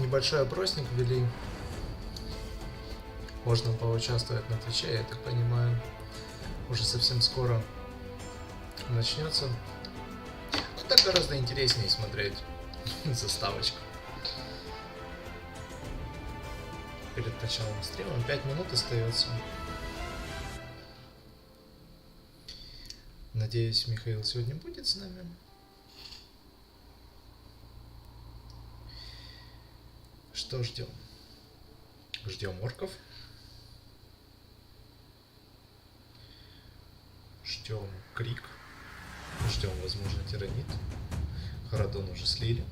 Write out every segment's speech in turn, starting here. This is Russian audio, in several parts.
небольшой опросник ввели. Можно поучаствовать на Твиче, я так понимаю. Уже совсем скоро начнется. Ну, так гораздо интереснее смотреть заставочку. Перед началом стрима 5 минут остается. Надеюсь, Михаил сегодня будет с нами. Что ждем? Ждем орков. Ждем крик. Ждем, возможно, тиранит. Харадон уже слили.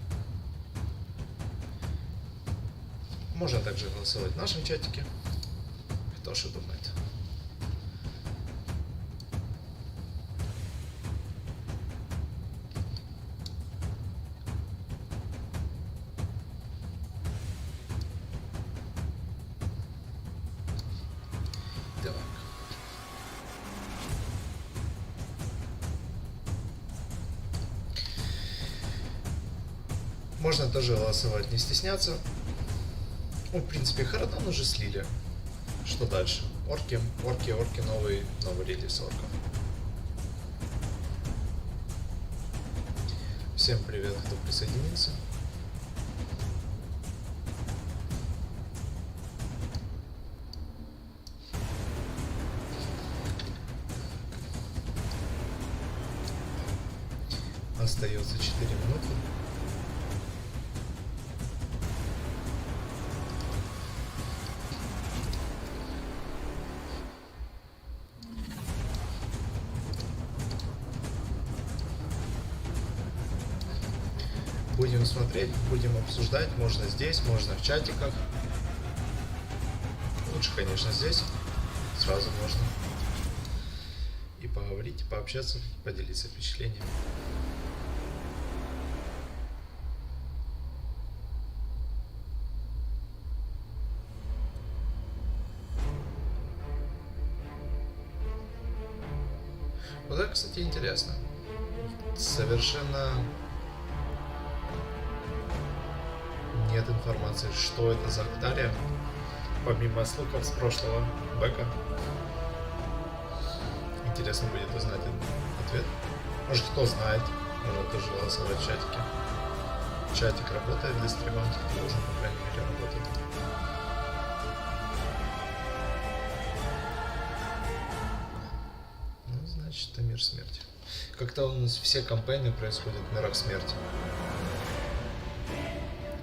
Можно также голосовать в нашем чатике. Кто что думает. Так. Можно тоже голосовать, не стесняться. Ну, в принципе, Харадон уже слили. Что дальше? Орки, новый релиз орков. Всем привет, кто присоединился. Остается 4 минуты. Будем смотреть, будем обсуждать. Можно здесь, можно в чатиках. Лучше, конечно, здесь. Сразу можно и поговорить, и пообщаться, поделиться впечатлениями. Вот это, кстати, интересно. Совершенно нет информации, что это за Octarius, помимо слухов с прошлого бэка. Интересно будет узнать ответ. Может, кто знает, может тоже голосовать в чатике. Чатик работает для стрима, должен, по крайней мере, работать. Ну, значит, это мир смерти. Как-то у нас все кампании происходят в мирах смерти.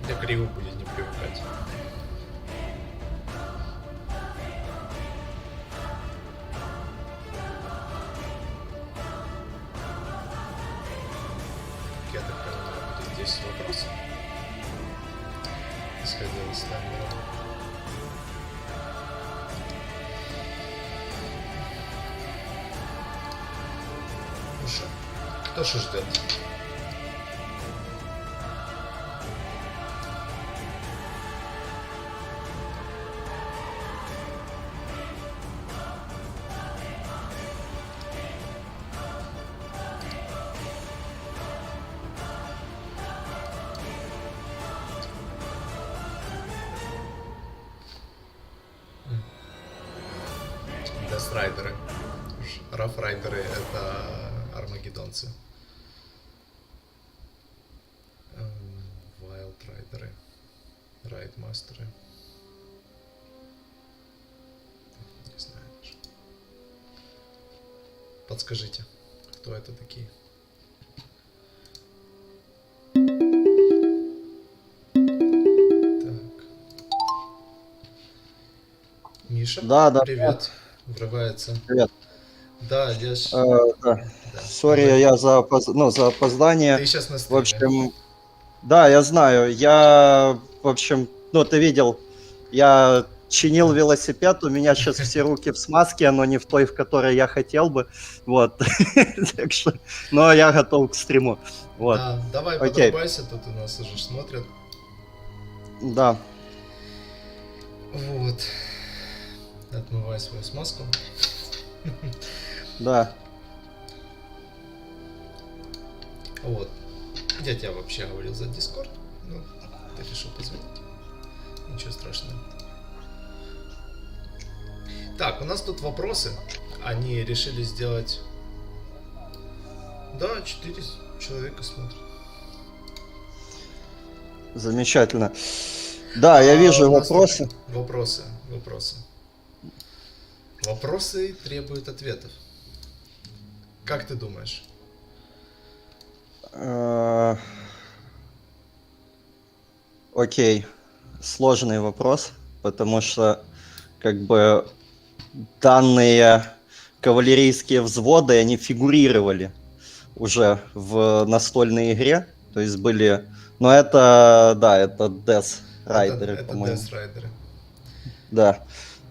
Для криво будет не привыкать. Я так понимаю, будет 10 вопросов. Исходя из таймера. Ну что, кто же ждет? Райдеры. Раф-райдеры — это армагеддонцы. Вайлд-райдеры. Райдмастеры. Не знаю даже. Подскажите, кто это такие? Так. Миша, Да, привет. Врывается. Привет. Да, я ж... Да. Сори, я за опоздание. Ты сейчас на В стриме. общем, да, я знаю. Я, в общем, ты видел, я чинил велосипед, у меня сейчас все руки в смазке, но не в той, в которой я хотел бы. Вот. Так что, но я готов к стриму. Вот. Да, давай Окей. подрубайся, тут у нас уже смотрят. Да. Вот. Отмывай свою смазку. Да. Вот. Я тебя вообще говорил за Discord, но ты решил позвонить. Ничего страшного. Так, у нас тут вопросы. Они решили сделать... Да, 4 человека смотрят. Замечательно. Да, я вижу у нас тут вопросы. Вопросы требуют ответов. Как ты думаешь? Окей, сложный вопрос, потому что как бы данные кавалерийские взводы, они фигурировали уже в настольной игре, то есть были... Но это, да, это Death Rider, Это по-моему. Death Rider. Да. А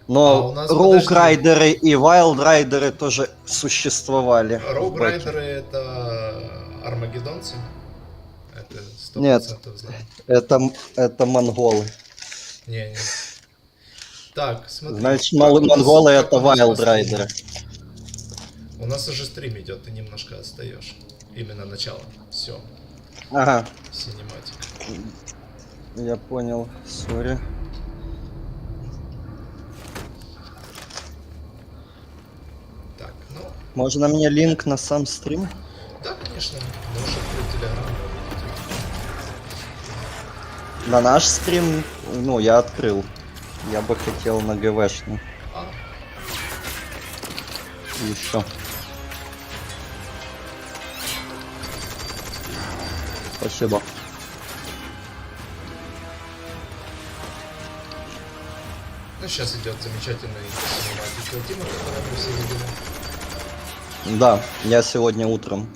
Но у нас, Rogue подожди. Райдеры и Wild Райдеры тоже существовали. Rogue в бэке. Райдеры это армагеддонцы? Это 100% Нет. знаю. Это монголы. Не. Так, смотри. Значит, как у нас- монголы как это у нас Wild по Райдеры. стриму? У нас уже стрим идет, ты немножко отстаешь. Именно начало. Все. Ага, Синематик. я понял, сори. Так, ну, Можно мне линк на сам стрим? да, конечно. Можешь открыть телеграм. На наш стрим, ну, я открыл. Я бы хотел на ГВшный А, еще. Спасибо. ну сейчас идет замечательный синематик Тима, который мы все видели. Да, я сегодня утром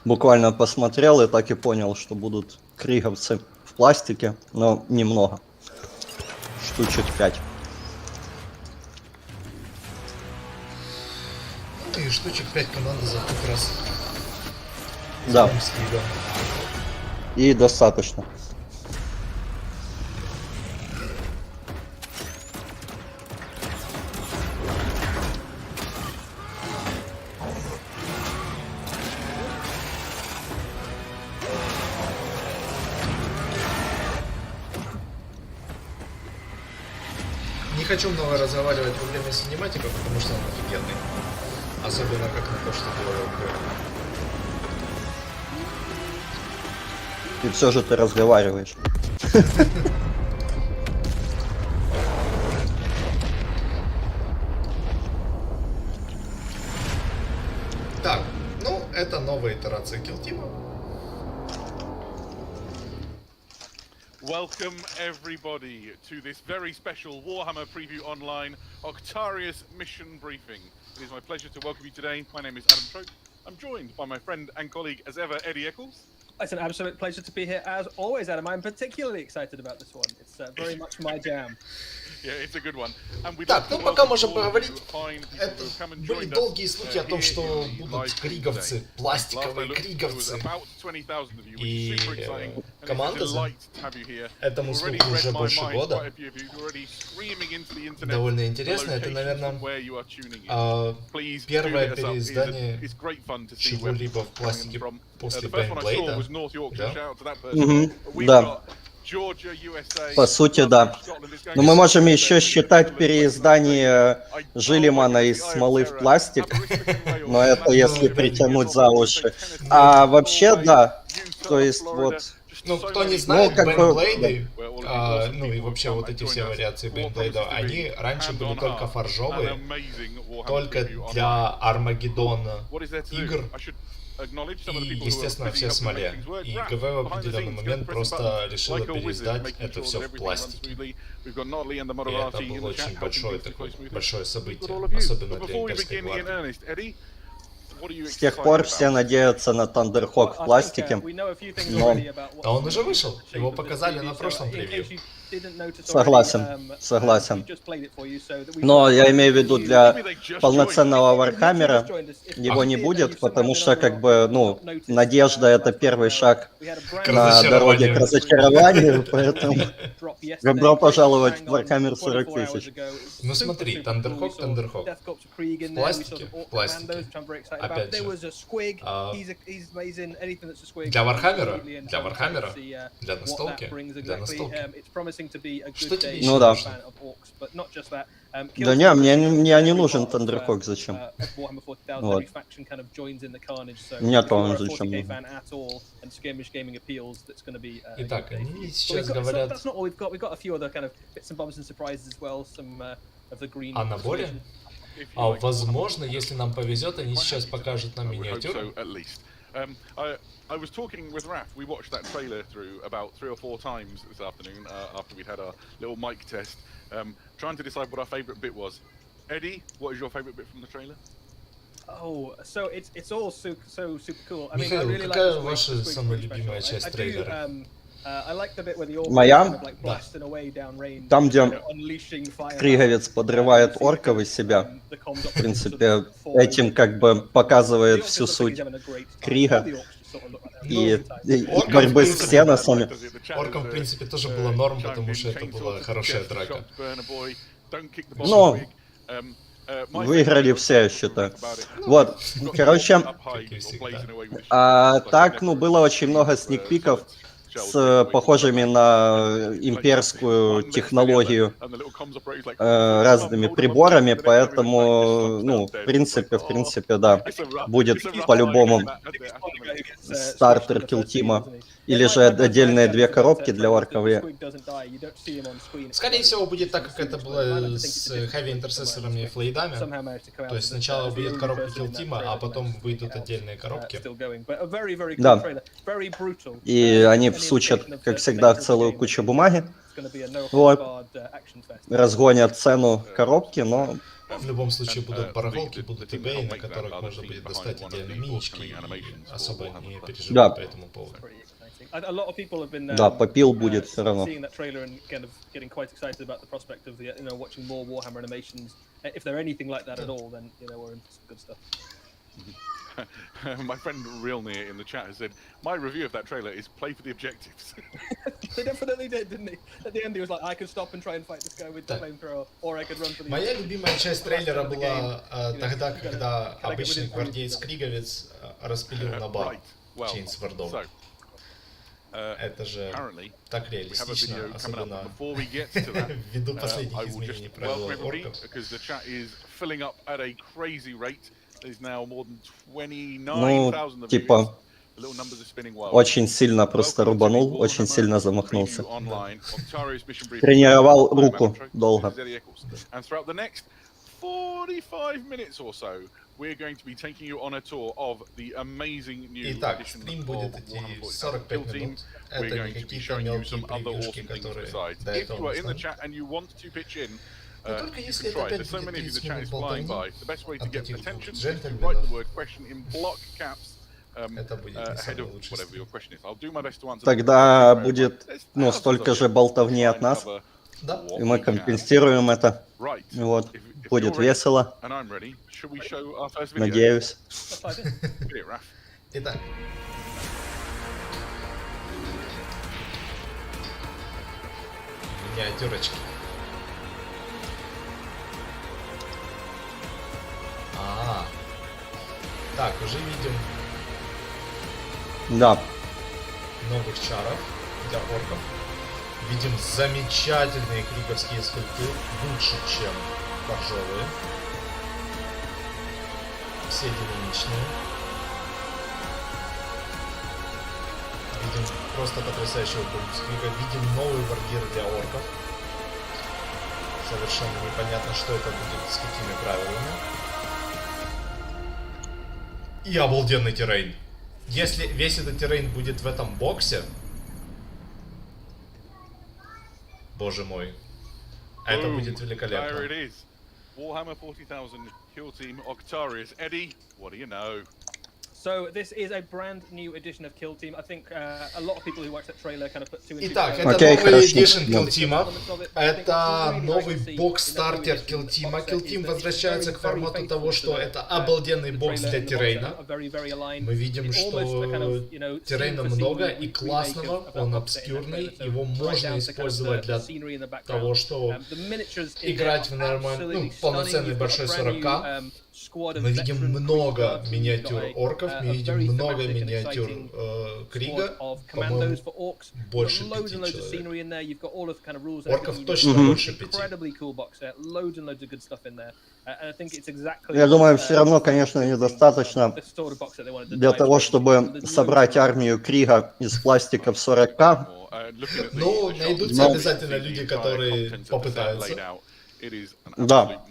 буквально посмотрел и так и понял, что будут криговцы в пластике, но немного. Штучек 5. Ну и штучек 5 команды за как раз. Да. С Кригом. И достаточно. Не хочу много разговаривать во время синематика, потому что он офигенный. Особенно как на то, что делает Б. И все же ты разговариваешь. Так, ну, это новая итерация киллтима. Welcome everybody to this very special Warhammer Preview Online Octarius mission briefing. It is my pleasure to welcome you today. My name is Adam Trope. I'm joined by my friend and colleague as ever, Eddie Eccles. It's an absolute pleasure to be here as always, Adam. I'm particularly excited about this one. It's very much my jam. Yeah, it's a good one. And we'd Так, like to ну пока welcome можем all of поговорить. you fine people Это who've come and были joined us, долгие слухи о том, here что in the будут live stream криговцы, today. Last I пластиковые looked, there was криговцы. about 20,000 of you, which И is super exciting. And it's a команда delight to have you here. этому Already слуху read уже my больше mind, года. quite a few of you already screaming into the internet Довольно the интересно. Это, locations наверное, from where you are tuning in. Please do первое hit us up. переиздание It's great fun to see where чего-либо people в are coming пластике from. после The first one I saw Бейнблейда. was North Yorkshire. Да. Shout out to that person. We've Да. got Georgia, USA, По сути, да. Scotland is going Но мы to можем be еще a считать excellent переиздание place. Жилимана из смолы в пластик, но это если притянуть за уши. А вообще, да, то есть вот... Ну, кто не знает, как бы, Бейнблейды, ну и вообще вот эти все вариации Бейнблейда, они раньше были только фаржовые, только для Армагеддона игр. И, естественно, все в смоле. И ГВ в определенный момент просто решила переиздать это все в пластике. И это было очень большое событие, особенно для имперской гвардии. С тех пор все надеются на Тандерхок в пластике, но... А он уже вышел, его показали на прошлом превью. Согласен. Но я имею в виду, для полноценного Вархаммера его не будет, потому что, как бы, ну, надежда — это первый шаг на дороге к разочарованию, поэтому добро пожаловать в Warhammer 40 тысяч. Ну смотри, Тандерхок. В пластике. Опять же. Для Вархаммера, для настолки. Что тебе еще Ну да. нужно? Да не, мне не нужен Тандеркок, зачем? Вот. Мне тоже зачем нужен. Итак, они сейчас говорят о наборе. А возможно, если нам повезет, они сейчас покажут нам миниатюру. I was talking with Raph. We watched that trailer through about 3 or 4 times this afternoon after we'd had our little mic test, trying to decide what our favourite bit was. Eddie, what is your favourite bit from the trailer? Oh, so it's all so super cool. I mean, I Михаил, really какая like ваша самая любимая часть трейлера? I like the bit where the orcs Моя? kind of like blasting away down range, Там, где unleashing fire. Криговец подрывает орков из себя. В принципе, этим как бы показывает всю суть Крига и борьбы с ксеносами. Оркам, в принципе, тоже было норм, потому что это была хорошая драка. Но выиграли все, я считаю. Вот, короче, Как и всегда. так, ну, было очень много сникпиков с похожими на имперскую технологию разными приборами, поэтому, ну, в принципе, да, будет по-любому стартер килтима. Или же отдельные 2 коробки для орков. Скорее всего, будет так, как это было с Heavy Интерсессорами и Флейдами. То есть сначала будет коробка килтима, а потом выйдут отдельные коробки. Да. И они всучат, как всегда, целую кучу бумаги. Вот. Разгонят цену коробки, но... В любом случае будут барахолки, будут eBay, на которых можно будет достать отдельные минички и особо не переживать по этому поводу. Да, попил будет все равно. My friend Realnir in the chat has said, my review of that trailer is play for the objectives. They definitely did, didn't he? At the end he was like, I could stop and try and fight this guy with the flamethrower, or I could run for the... Моя любимая часть трейлера была тогда, когда обычный гвардеец-криговец распилил на бар Чейнсвордом. Это же так реалистично, особенно ввиду последних изменений правил орков. Ну, типа, очень сильно просто рубанул, очень сильно замахнулся. Тренировал руку долго. 45 minutes or so, we're going to be taking you on a tour of the amazing new Итак, стрим будет идти 45 минут. Это не какие-то мелкие превьюшки, которые до этого мы знаем. Но только если это опять будет 30 минут болтовни от этих двух джентльменов, это будет не самый лучший стрим. Тогда будет, ну, столько же болтовни от нас. Да. И мы компенсируем это. Вот. Будет весело. Надеюсь. Итак. Миниатюрочки. Так, уже видим Да. новых чаров для орков. Видим замечательные криговские скульпты, лучше, чем боржовые. Все динамичные. Видим просто потрясающего бунсквига. Видим новый варгир для орков. Совершенно непонятно, что это будет, с какими правилами. И обалденный террейн. Если весь этот террейн будет в этом боксе, боже мой, это будет великолепно. Warhammer 40,000 Kill Team Octarius. Eddie, what do you know? So this is a brand new edition of Kill Team. I think a lot of people who watched that trailer kind of put two and two Итак, together. это новый эдишн Kill Team. Это новый бокс-стартер Kill Team. Kill Team возвращается к формату того, что это обалденный бокс для террейна. Мы видим, что террейна много и классного, он обскюрный, его можно использовать для того, что играть в нормальный, ну, полноценный большой 40К. Мы видим много миниатюр орков, мы видим много миниатюр Крига, по-моему, больше 5 человек. Орков точно больше 5. Я думаю, все равно, конечно, недостаточно для того, чтобы собрать армию Крига из пластика в 40к. Ну, найдутся обязательно люди, которые попытаются. Да.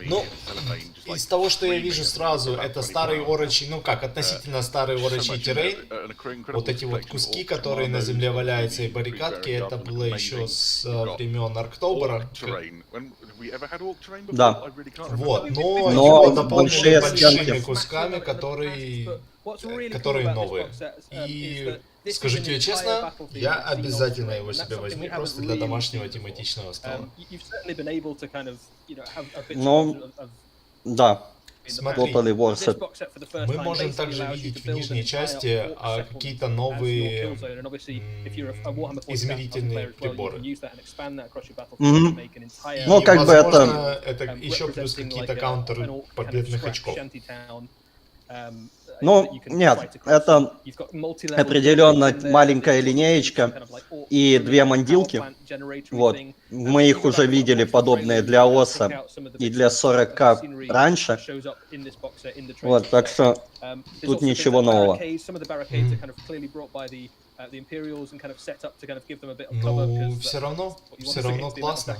Ну, из того, что я вижу сразу, это старый орочий, ну как, относительно старый орочий террейн. Вот эти вот куски, которые на земле валяются, и баррикадки, это было еще с времен Арктобера. Да. Вот, но Но его дополнили большими стенки. кусками, которые новые. И скажу тебе честно, я обязательно его себе возьму просто для домашнего тематичного стола. Ну, да. Смотри, Totally worth it. мы можем также видеть в нижней части какие-то новые измерительные приборы. Мгм. И, Ну, как бы возможно, это еще плюс какие-то каунтеры победных очков. Ну, нет, это определенно маленькая линеечка и 2 мандилки. Вот. Мы их уже видели, подобные для ОСа и для 40к раньше. Вот, так что тут ничего нового. Ну, все равно классно.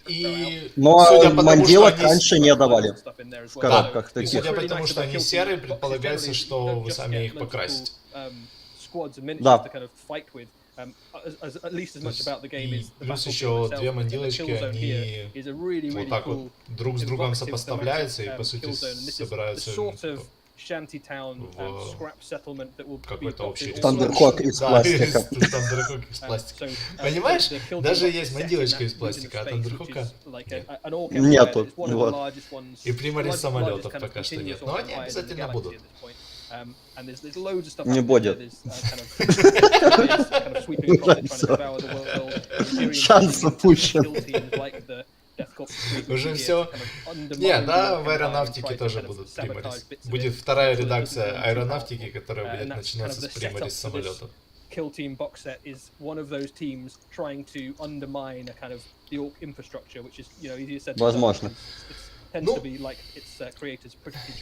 И Но судя по тому, что мандилок они... раньше не давали в коробках Да, и таких. судя по тому, что они серые, предполагается, что вы сами их покрасите. Да. И плюс еще 2 мандилочки, они вот так вот друг с другом сопоставляются и по сути собираются в какой-то общий рисунок. Тандерхок из Да, пластика. Тандерхок из пластика. Понимаешь, даже есть мандилочка из пластика, а Тандерхока нет. Нету. Вот. И примарис самолетов пока что нет, но они обязательно будут. Не будет. Шанс упущен. Уже все. Не, да, в аэронавтике тоже будут примарис. Будет вторая редакция аэронавтики, которая будет начинаться с примарис самолетов. Kill Team box set is one of those teams trying to undermine a kind of the orc infrastructure, which is, you know, easier said. Возможно. Ну,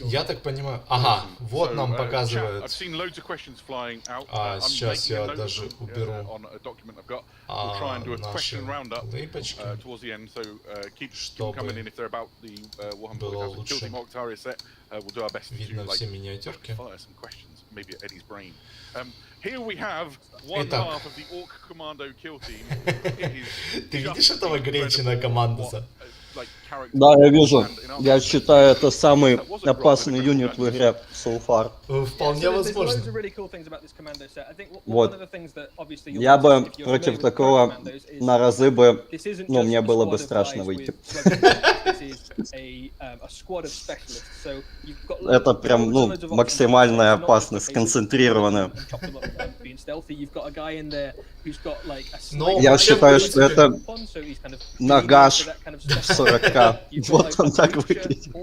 я так понимаю. Ага, вот нам показывают. Сейчас я даже уберу наши лейпочки, чтобы было лучше видно все миниатюрки. Итак, ты видишь этого Гречина командуса? Да, я вижу. Я считаю, это самый опасный юнит в игре so far. Вполне возможно. Вот. Я бы против такого на разы бы, ну, мне было бы страшно выйти. Это прям, ну, максимальная опасность, сконцентрированная. Но я считаю, что это нагаш 40к. Вот он так выглядит.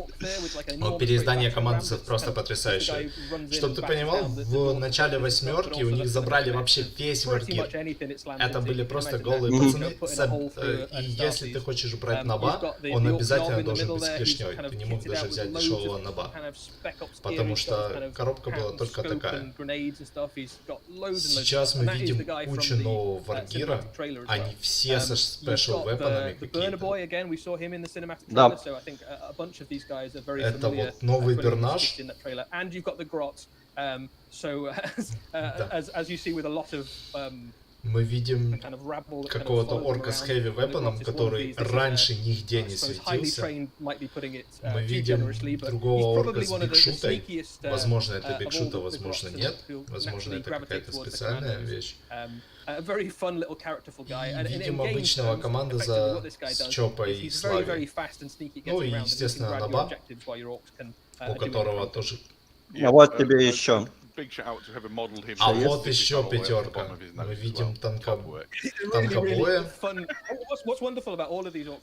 Но переиздание командусов просто потрясающее. Чтобы ты понимал, в начале 8-ки у них забрали вообще весь варгир. Это были просто голые пацаны. И если ты хочешь брать наба, он обязательно должен быть с клешней. Ты не мог даже взять дешевого наба. Потому что коробка была только такая. Сейчас мы видим кучу нового варгира. Они все со спешл вепонами какие-то. Да. Это вот новый пернаж. Мы видим какого-то орка с хэви вепоном, который раньше нигде не светился. Мы видим другого орка с бигшутой. Возможно, это бигшута, возможно, нет. Возможно, это какая-то специальная вещь. И видим обычного командоза с Чопой и Слави. Ну и, естественно, наба, у которого тоже... А вот тебе еще А вот еще пятерка. Мы видим танкобоя.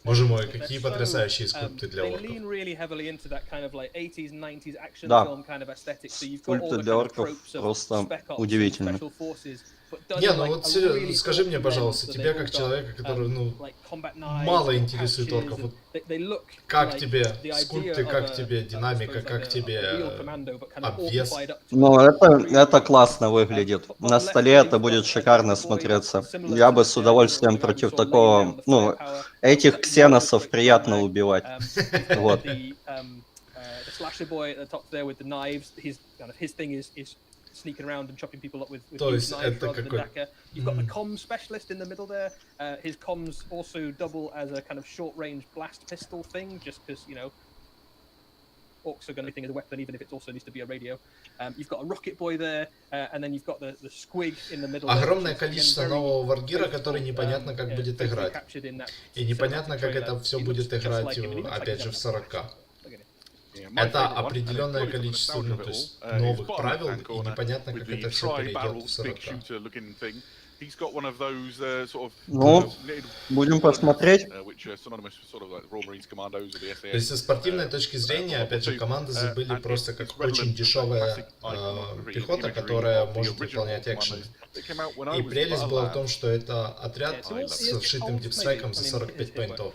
Боже мой, какие потрясающие скульпты для орков. Да, скульпты для орков просто удивительны. Не, ну вот скажи мне, пожалуйста, тебя как человека, который, ну, мало интересует орков, вот как тебе скульпты, как тебе динамика, как тебе обвес? Ну, это классно выглядит. На столе это будет шикарно смотреться. Я бы с удовольствием против такого... Ну, этих ксеносов приятно убивать. Вот. Sneaking around and chopping people up with То есть knives это rather than какой... dagger. You've got the comms specialist in the middle there. His comms also double as a kind of short-range blast pistol thing, just because, you know, orcs are going to be thinking as a weapon, even if it also needs to be a radio. You've got a rocket boy there, and then you've got the squig in the middle. Огромное количество нового варгира, который непонятно как будет играть. И непонятно, как это все будет играть, опять же, в 40К. Это определенное количество, ну, то есть новых правил, и непонятно, как это все перейдет в 40К. Ну, будем посмотреть. То есть со спортивной точки зрения, опять же, команды были просто как очень дешевая пехота, которая может выполнять экшен. И прелесть была в том, что это отряд с вшитым дипстрайком за 45 поинтов.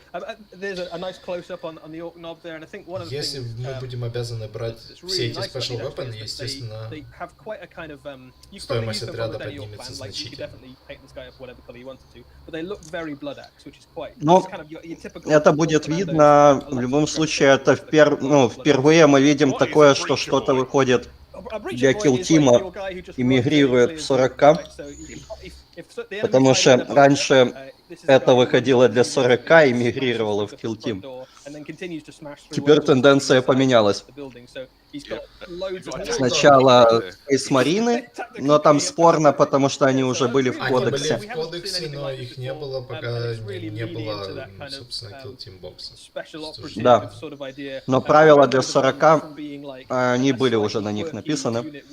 Если мы будем обязаны брать все эти special weapons, естественно, стоимость отряда поднимется значительно. Ну, это будет видно. В любом случае, это впервые мы видим такое, что что-то выходит для килл-тима и мигрирует в 40К. Потому что раньше это выходило для 40К и мигрировало в килл-тим. Теперь тенденция поменялась. Сначала Space-марины, но там спорно, потому что они уже были в кодексе. Они были в кодексе, но их не было, пока не было, собственно, Kill-Team бокса. Да, но правила для 40, они были уже на них написаны.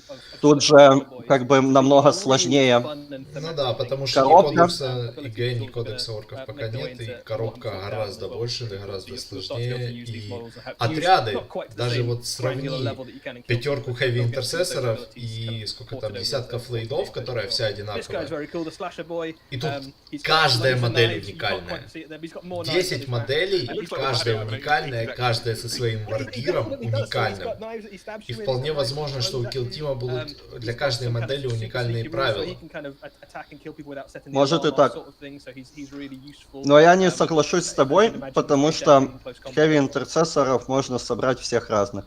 Тут же как бы намного сложнее. Ну да, потому что коробка. Ни кодекса ИГ, ни кодекса орков пока нет, и коробка гораздо больше, гораздо сложнее, и отряды, даже вот сравни пятерку Heavy Интерсессоров и сколько там, десятков лейдов, которая вся одинаковая. И тут каждая модель уникальная. 10 моделей, каждая уникальная, каждая со своим варгиром уникальным. И вполне возможно, что у килл-тима будут для каждой модели уникальные правила. Может и так. Но я не соглашусь с тобой, потому что Heavy Интерсессоров можно собрать всех разных.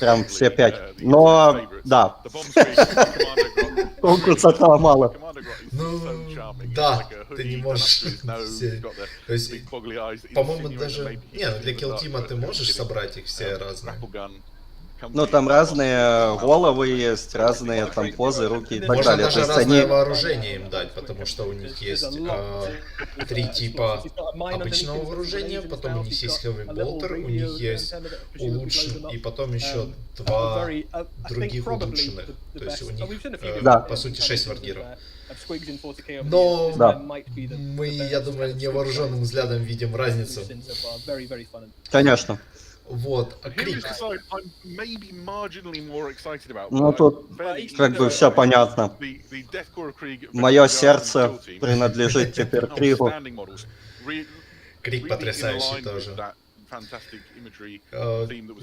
Прям все 5. Но, да. Конкурса этого мало. Ну, да, ты не можешь все... То есть, по-моему, даже... Не, ну для килл-тима ты можешь собрать их все разные. Ну, там разные головы есть, разные там позы, руки и так Можно далее. даже разное вооружение им дать, потому что у них есть 3 типа обычного вооружения, потом у них есть Heavy Bolter, у них есть улучшенный, и потом еще 2 других улучшенных. То есть у них, по сути, 6 варгиров. Но мы, я думаю, невооруженным взглядом видим разницу. Конечно. Вот, Крик. Ну, тут как бы все понятно. Мое сердце принадлежит теперь Кригу. Крик потрясающий тоже.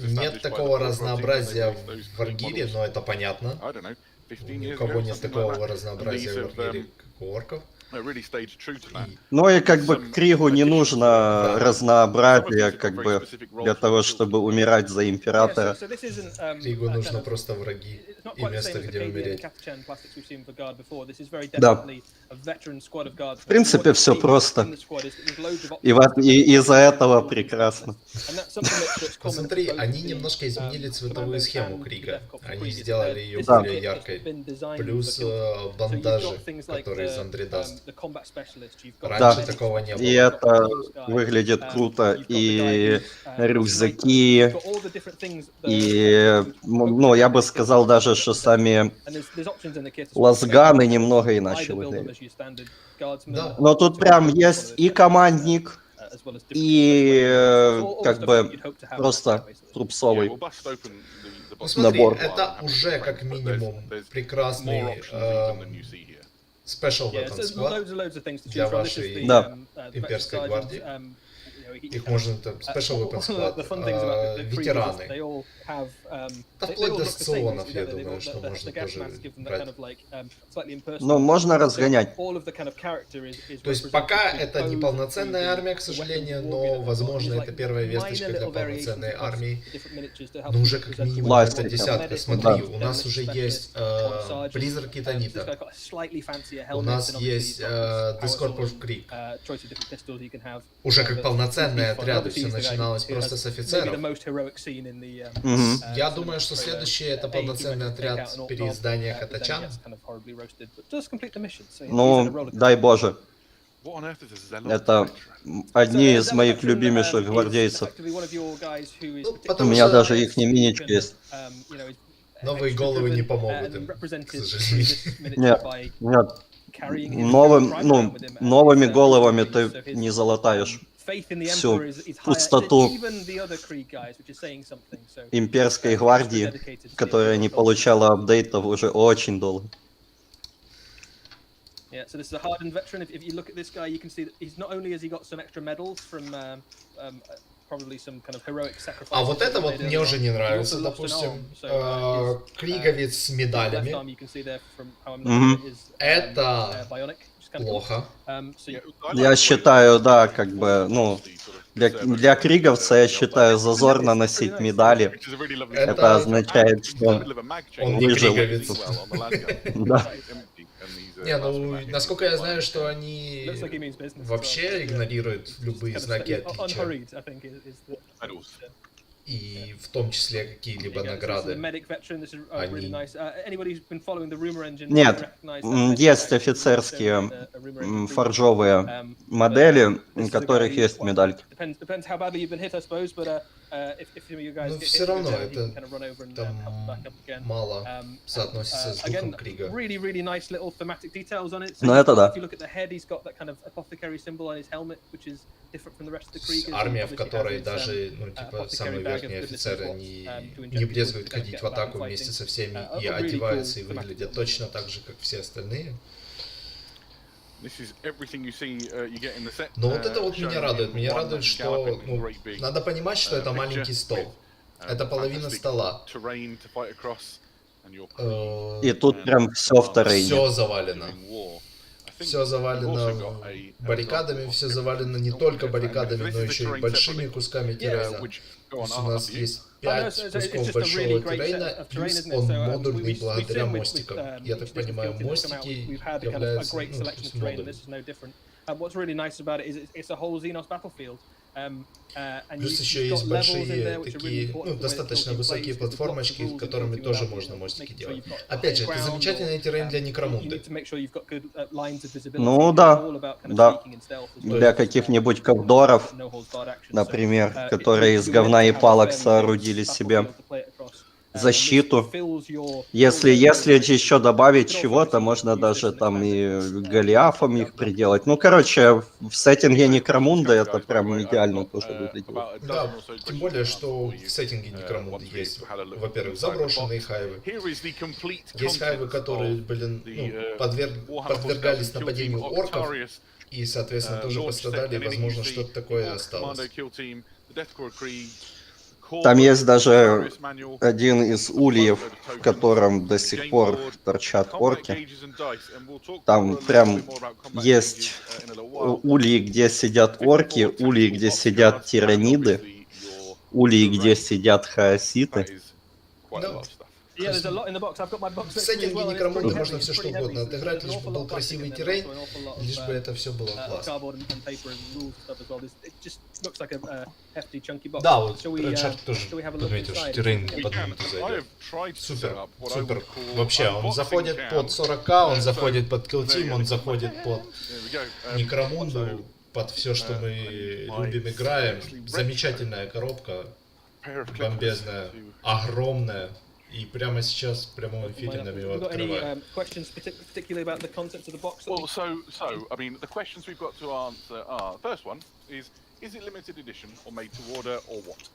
Нет такого разнообразия в варгире, но это понятно. Ни у кого нет такого разнообразия в варгире, как у орков. Ну и как бы Кригу не нужно разнообразие, как бы, для того, чтобы умирать за императора. Кригу нужно просто враги и место, где умереть. Да. В принципе, все просто. И из-за этого прекрасно. Посмотри, они немножко изменили цветовую схему Крига. Они сделали ее более яркой. Плюс бандажи, которые из Андредаста. Раньше такого не И было. это выглядит круто. И рюкзаки, и, ну, я бы сказал даже, что сами лазганы немного иначе выглядят. Да. Но тут прям есть и командник, и как бы просто трупсовый. Ну смотри, Набор. это уже как минимум прекрасный Special Weapon Squad для вашей имперской гвардии. Их можно там Special Weapon Squad, ветераны. Да вплоть до сционов, я думаю, что можно тоже брать. Ну, можно разгонять. То есть пока это не полноценная армия, к сожалению, но, возможно, это первая весточка для полноценной армии. Но уже как минимум Власти это десятка. там. Смотри, Да. у нас уже есть Blizzard Титанита, у нас есть Discord of Creek. Уже как полноценные отряды, все начиналось просто с офицеров. Я думаю, что следующий это полноценный отряд переиздания Хатачан. Ну, дай боже. Это одни из моих любимейших гвардейцев. Ну, У потому меня что даже их миничка есть. новые головы не помогут им, к сожалению. Нет, нет. Новыми головами ты не залатаешь всю пустоту имперской гвардии, которая не получала апдейтов уже очень долго. Yeah, so this is a hardened veteran. If you look at this guy, you can see that he's not only has he got some extra medals from probably some kind of heroic sacrifice. А вот это вот мне уже не нравится, допустим. Криговец с медалями. Это плохо. Я считаю, да, как бы, ну, для криговца, я считаю, зазорно носить медали. Это означает, что Он не выжил. криговец. Да. Не, ну, насколько я знаю, что они вообще игнорируют любые знаки отличия. И в том числе какие-либо награды. Они... Нет, есть офицерские форжовые модели, у которых есть медальки. Но все равно это там мало соотносится с духом Крига. Ну это да. Армия, в которой даже, ну, типа, самые верхние офицеры не брезгуют ходить в атаку вместе со всеми и одеваются и выглядят точно так же, как все остальные. Но вот это вот меня радует. Меня радует, что надо понимать, что это маленький стол. Это половина стола. И тут прям все в террейне. Все завалено. Все завалено баррикадами, все завалено не только баррикадами, но еще и большими кусками террейна. То есть у нас есть 5 кусков большого террейна, плюс он модульный благодаря мостикам. Я так понимаю, мостики являются, ну, то есть модулем. Плюс еще есть большие такие, ну, достаточно высокие платформочки, которыми тоже можно мостики делать. Опять же, это замечательный террейн для некромунды. Ну да, да. Для каких-нибудь ковдоров, например, которые из говна и палок соорудили себе защиту. Если еще добавить чего-то, можно даже там и голиафом их приделать. Ну, короче, в сеттинге некромунда это прям идеально тоже выглядит. Да, тем более, что в сеттинге некромунды есть, во-первых, заброшенные хайвы. Есть хайвы, которые, блин, ну, подвергались нападению орков, и, соответственно, тоже пострадали, и, возможно, что-то такое осталось. Там есть даже один из ульев, в котором до сих пор торчат орки. Там прям есть ульи, где сидят орки, ульи, где сидят тираниды, ульи, где сидят хаоситы. Да. Yeah, there's a lot in the box. I've got my box В next to me as сеттинге well, and it's Некромунда pretty можно heavy, все it's что pretty угодно heavy. отыграть, There's an лишь бы awful lot был of plastic красивый in there, террейн, also an awful lot лишь бы of это все было классно. cardboard and paper and rules and stuff as well. It just looks like a hefty, chunky box. Да, вот Shall we, Red тоже shall we have a look подметил, что inside? террейн We под can. минуту I зайдет. have tried to set Супер, up what I супер. would call Вообще, он unboxing заходит cam. под 40к, он заходит под килтим, он заходит под There we go. Некромунду, под все, что мы любим, играем. Замечательная коробка, Pair of clippers бомбезная, to- огромная. И прямо сейчас в прямом эфире нам его Have you got any открываем. questions particularly about the contents of the box? Well, I mean, the questions we've got to answer are: first one is it limited edition or made to order or what?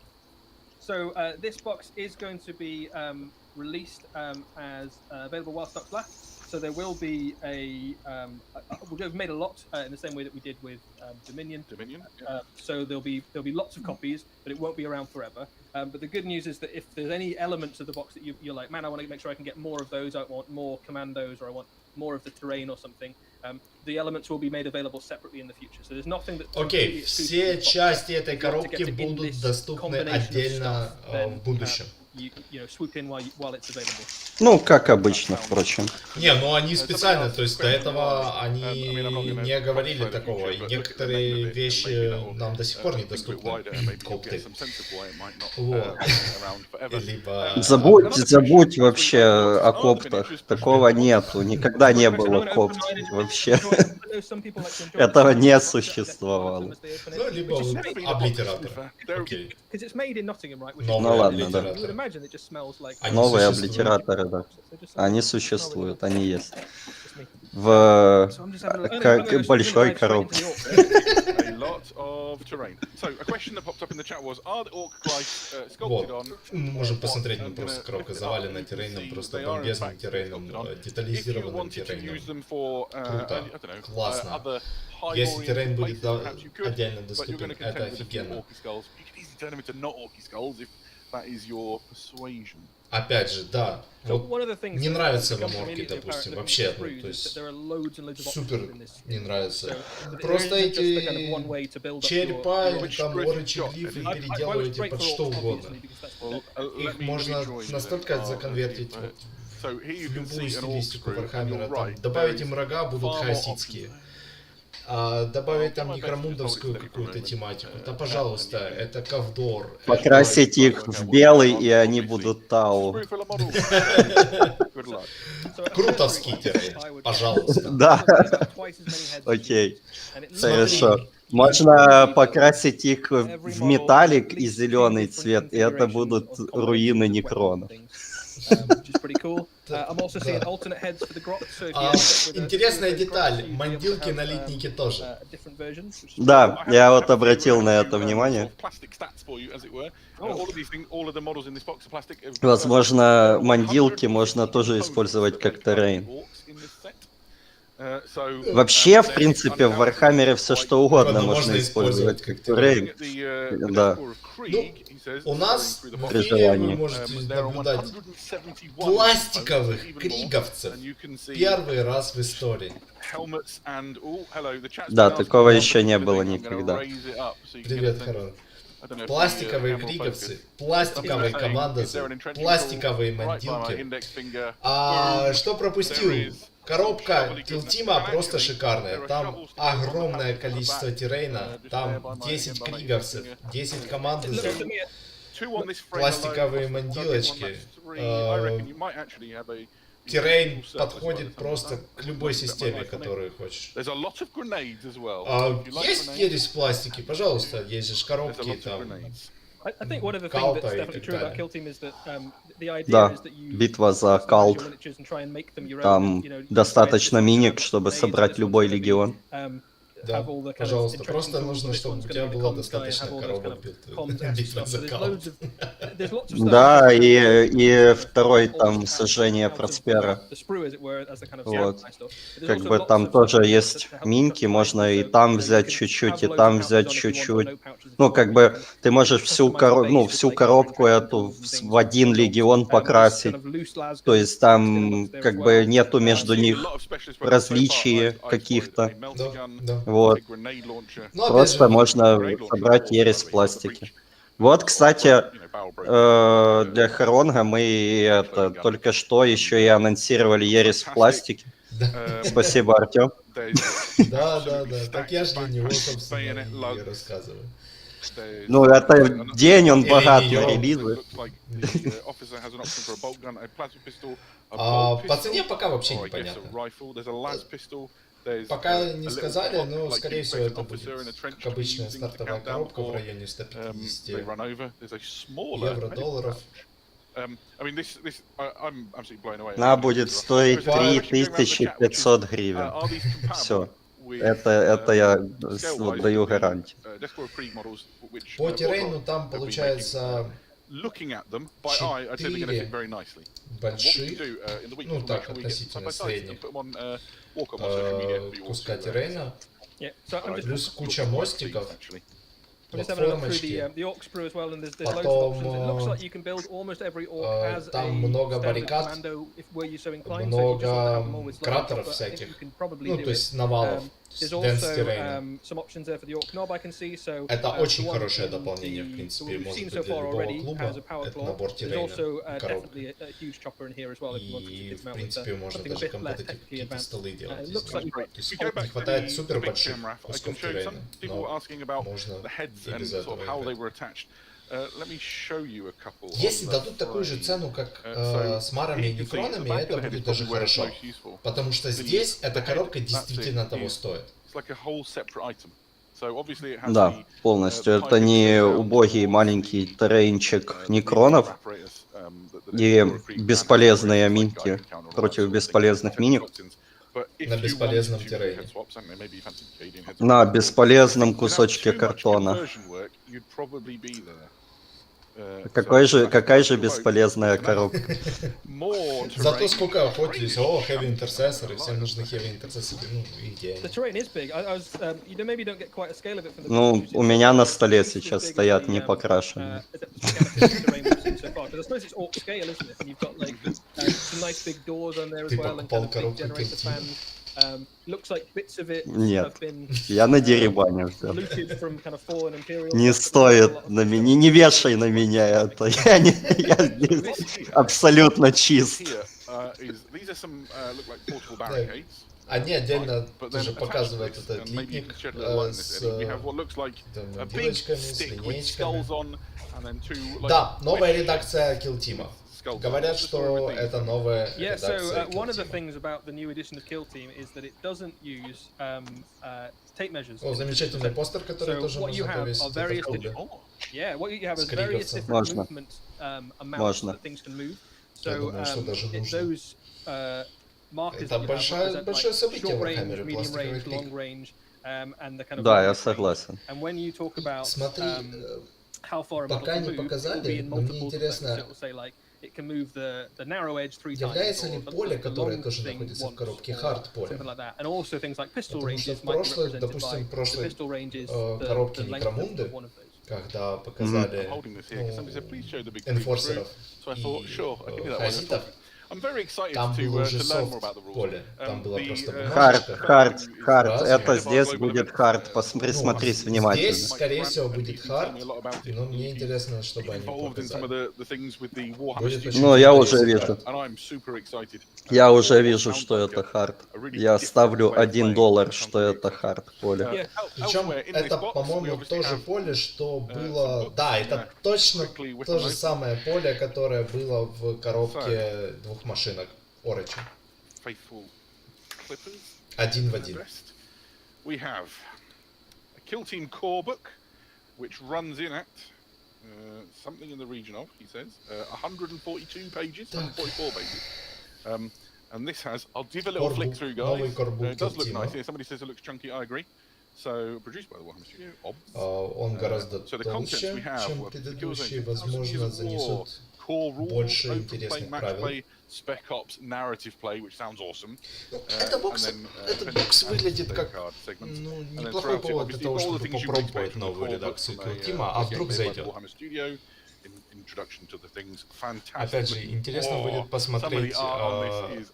So this box is going to be released as available while stocks last. So there will be we've made a lot in the same way that we did with Dominion. So there'll be lots of copies, but it won't be around forever. But the good news is that if there's any elements of the box that you're like, man, I want to make sure I can get more of those. I want more commandos, or I want more of the terrain or something. The elements will be made available separately in the future. So there's nothing that. Окей, все части этой коробки будут доступны отдельно в будущем. Swoop in while it's available. Ну, как обычно, впрочем. Не, ну они специально, то есть до этого они не говорили такого, и некоторые вещи нам до сих пор недоступны. Колты. Вот. Либо... Забудь вообще о коптах. Такого нету. Никогда не было копт вообще. Этого не существовало. Ну, либо облитератор. Окей. Ну ладно, да. Новые облитераторы, да. Они существуют, они есть. В большой коробке. Вот. Мы можем посмотреть, ну просто коробка завалена террейном, просто бомбезным террейном, детализированным террейном. Круто, классно. Если террейн будет отдельно доступен, это офигенно. Опять же, да. Вот не нравятся вам орки, допустим, вообще, ну, то есть супер не нравится. Просто эти черепа или там орочи глифы переделываете под что угодно. Их можно настолько законвертить вот, в любую стилистику Вархаммера. Там, добавить им рога, будут хаоситские. Добавить там некромундовскую какую-то тематику. Да, пожалуйста, это ковдор. Покрасить их в белый, и они будут тау. Крутовский террейн, пожалуйста. Да. Окей. Хорошо. Можно покрасить их в металлик и зеленый цвет, и это будут руины Некрона. Интересная деталь. Мандилки налитники тоже. Да, я вот обратил на это внимание. Возможно, мандилки можно тоже использовать как террейн. Вообще, в принципе, в Вархаммере все что угодно можно использовать как террейн. Да. Ну, у нас в эфире вы можете наблюдать пластиковых криговцев первый раз в истории. Да, такого еще не было никогда. Привет, Харон. Пластиковые криговцы, пластиковые командосы, пластиковые мандилки. А что пропустил? Коробка Килтима просто шикарная. Там огромное количество террейна. Там 10 криговцев, 10 командосов, пластиковые мандилочки. Террейн подходит просто к любой системе, которую хочешь. Есть пластики, пожалуйста, есть же коробки там. Да, битва за Калт. Там достаточно миник, чтобы собрать любой легион. Да, пожалуйста, просто нужно, чтобы у тебя было достаточно коробок битвы за Калт. Да, и второй там сожжение Проспера. Вот. Как бы там тоже есть минки, можно и там взять чуть-чуть, и там взять чуть-чуть. Ну, как бы ты можешь всю коробку эту в один легион покрасить. То есть там как бы нету между них различий каких-то. Да. Вот. Просто можно собрать ересь в пластике. Вот, кстати, Для Харонга мы это только что еще и анонсировали Ересь в пластике. Спасибо, Артем. Да. Так я же для него, собственно, и рассказываю. Ну, это день, он Или богат неё. на релизы. По цене пока вообще непонятно. Пока не сказали, но, скорее всего, это будет как обычная стартовая коробка в районе 150 евро, долларов. Она будет стоить 3500 гривен. Все. Это я даю гарантию. По террейну там получается 4 больших, ну так, относительно средних куска террейна, плюс куча мостиков, платформочки, потом там много баррикад, много кратеров всяких, ну то есть навалов. Это очень хорошее дополнение, в принципе, может быть, для любого клуба. Это набор террейна, коробка. И, в принципе, можно даже компетитив какие-то столы делать. То есть не хватает супер больших кусков террейна, но можно и без этого играть. Если дадут такую же цену, как с марами и некронами, это будет даже хорошо. Потому что здесь эта коробка действительно того стоит. Да, полностью. Это не убогий маленький террейнчик некронов и бесполезные минки против бесполезных миник. На бесполезном террейне. На бесполезном кусочке картона. Какая же бесполезная коробка. Зато сколько охотились, heavy интерсессоры, всем нужны heavy интерсессоры, ну, идея. Ну, у меня на столе сейчас стоят не покрашенные. Ты покупал коробку Киртина? Нет, я на деребане взял. Не стоит на меня, не вешай на меня это. Я здесь абсолютно чист. Они отдельно тоже показывают этот литник с вилочками, с линеечками. Да, новая редакция Килтима. Говорят, что это новая редакция О, замечательный постер, который тоже можно повесить в клубе. С криговцем. Можно. Можно. Я думаю, что даже нужно. Это большое событие в Warhammer, пластиковый клик. Да, я согласен. Смотри, пока не показали, но мне интересно, является ли поле, которое тоже находится в коробке, хард-полем? Потому что в прошлой, допустим, в прошлой коробке Некромунды, когда показали энфорсеров и хазитов, там было уже софт-поле, там было просто бумажка. Хард. Это здесь будет хард, присмотрись внимательно. Здесь, скорее всего, будет хард, но мне интересно, чтобы они показали. Ну, я уже вижу. Я уже вижу, что это хард. Я ставлю $1, что это хард поле. Причем это, по-моему, тоже поле, что было... Да, это точно то же самое поле, которое было в коробке двух машинок Орочи. Один в один. Something in the region of, he says, 142 pages, 144 pages. And this has, I'll give a little flick through, guys. It does look nice. Yeah, somebody says it looks chunky, I agree. So, produced by the Warhammer Studio, Он гораздо толще, чем предыдущие, возможно, занесут больше интересных правил. Этот бокс выглядит как неплохой повод для того, чтобы попробовать новую редакцию Килтима, а вдруг зайдет. Опять же, интересно будет посмотреть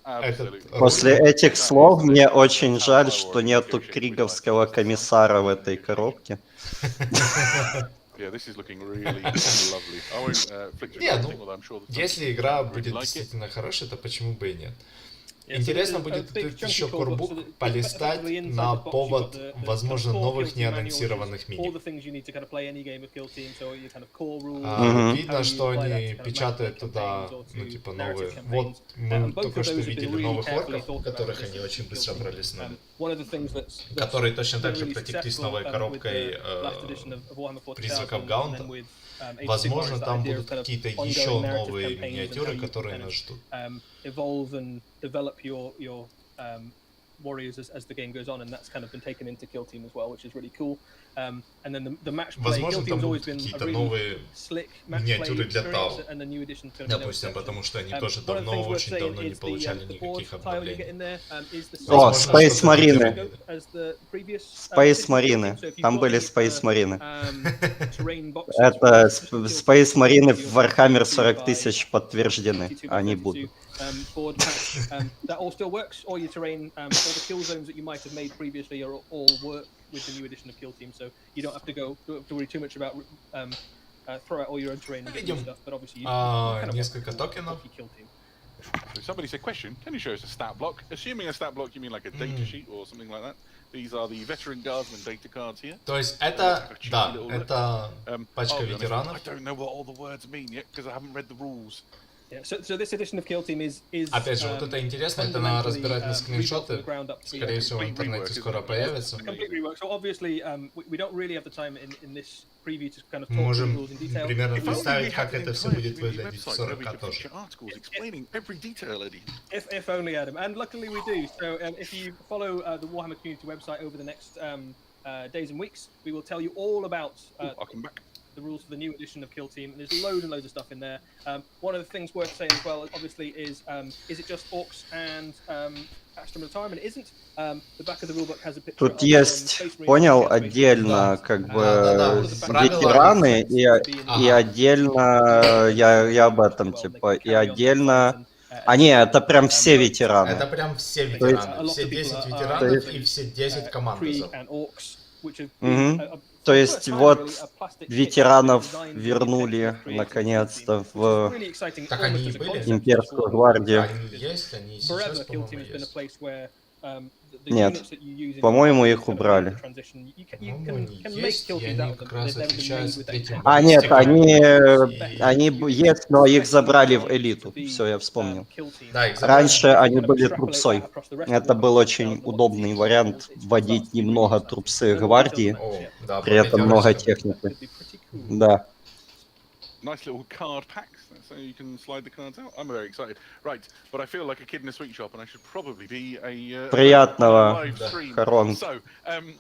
этот... После этих слов мне очень жаль, что нету криговского комиссара в этой коробке. Yeah, this is looking really lovely. I won't flick through everything, although I'm sure that если игра really будет like it. действительно хорошей, то почему бы и нет? Yeah, so Интересно there's a будет big тут chunky еще core book, so корбук that полистать effectively inside на the box you've got повод, the возможно, core новых Kill Team manual, which is неанонсированных all мини. the things you need to kind of play any game of Kill Team, so your kind of core rules, Видно, how you что apply that они to kind of печатают matchmaking туда, campaigns or ну to типа narrative новые. campaigns. Вот мы And both только of что those have been видели really новых carefully орков, thought about которых this они in очень Kill быстро Team. пролистнули. One of the things that's Которые точно так же really протеклись successful новой with коробкой the last edition of Warhammer 40,000 призраков and Гаунта. then with Age of Sigmar Возможно, is the там idea будут of kind of какие-то ongoing еще narrative новые campaigns and how миниатюры, you can которые kind нас of ждут. evolve and develop your warriors as the game goes on, and that's kind of been taken into Kill Team as well, which is really cool. And then the match play, Kill Возможно, Team's там always будут been a какие-то really новые slick match play миниатюры для experience, Тау. and the new edition's going to be no Допустим, exception. потому что они тоже One of the давно, things worth очень saying давно не is получали the board никаких tile you get обновлений. in there is the О, same Space Marine. as the previous Space edition of Kill Marine. Team. So if you've Там got были any of Space the, Marine. terrain boxes Это from Kill Team, Space Marine в you're Warhammer free 40 by тысяч подтверждены. 22 by Они 32 будут. board pack. That all still works. All your terrain, all the kill zones that you might have made previously are all work with the new edition of Kill Team. So you don't have to worry too much about throw out all your own terrain and get new stuff. But obviously you kind of Несколько токенов. Kill Team. So somebody said, question, can you show us a stat block? Assuming a stat block, you mean like a data sheet or something like that? These are the veteran guardsman data cards here. То есть это, да, это пачка I ветеранов. don't know what all the words mean yet because I haven't read the rules. Yeah, so this edition of Kill Team is Опять же, вот это интересно, это надо разбирать на скриншоты. Скорее всего, в интернете скоро появится. Complete rework. So obviously, we don't really have the time in this preview to kind of Мы talk можем through the rules in detail. примерно представить, как это все будет выглядеть в 40К тоже. If only, Adam. And luckily we do. So if you follow the Warhammer community website over the next days and weeks, we will tell you all about the rules for the new edition of Kill Team. And there's loads and loads of stuff in there. One of the things worth saying as well, obviously, is it just orcs and Astrum at a time? And it isn't. The back of the rulebook has a picture. Тут есть, понял, отдельно как бы ветераны и отдельно, я об этом типа, и отдельно... А не, это прям все ветераны. Это прям все ветераны. Все 10 ветеранов и все 10 командосов. То есть вот ветеранов вернули наконец-то в Так они и были. имперскую гвардию. Они есть, они сейчас, по-моему, есть. Нет, по-моему, их убрали. По-моему, они есть, и они как раз отличаются третьим А, нет, баллистиком. они есть, но их забрали в элиту. Все, я вспомнил. Да, их забрали. Раньше они были трупсой. Это был очень удобный вариант вводить немного трупсы гвардии, Да, при этом много техники. Да. Nice little card packs, so you can slide the cards out. I'm very excited. Right, but I feel like a kid in a sweet shop, and I should probably be a Приятного, live stream. Харон. So,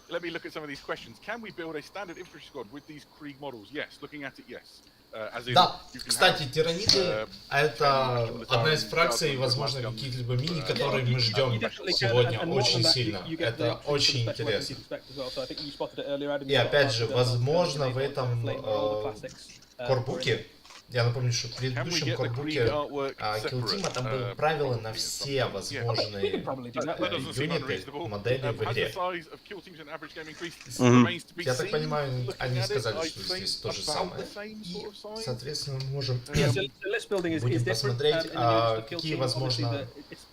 let me look at some of these questions. Can we build a standard infantry squad with these Krieg models? Yes. Looking at it, yes. Да, кстати, тираниды — это одна из фракций, возможно, каких-либо мини, которые мы ждем сегодня очень сильно. Это очень интересно. И опять же, возможно, в этом корбуке, я напомню, что в предыдущем корбуке Kill там были правила на все возможные юниты, модели в игре. Я так понимаю, они сказали, что здесь то же самое. И, соответственно, мы можем будем посмотреть, какие, возможно,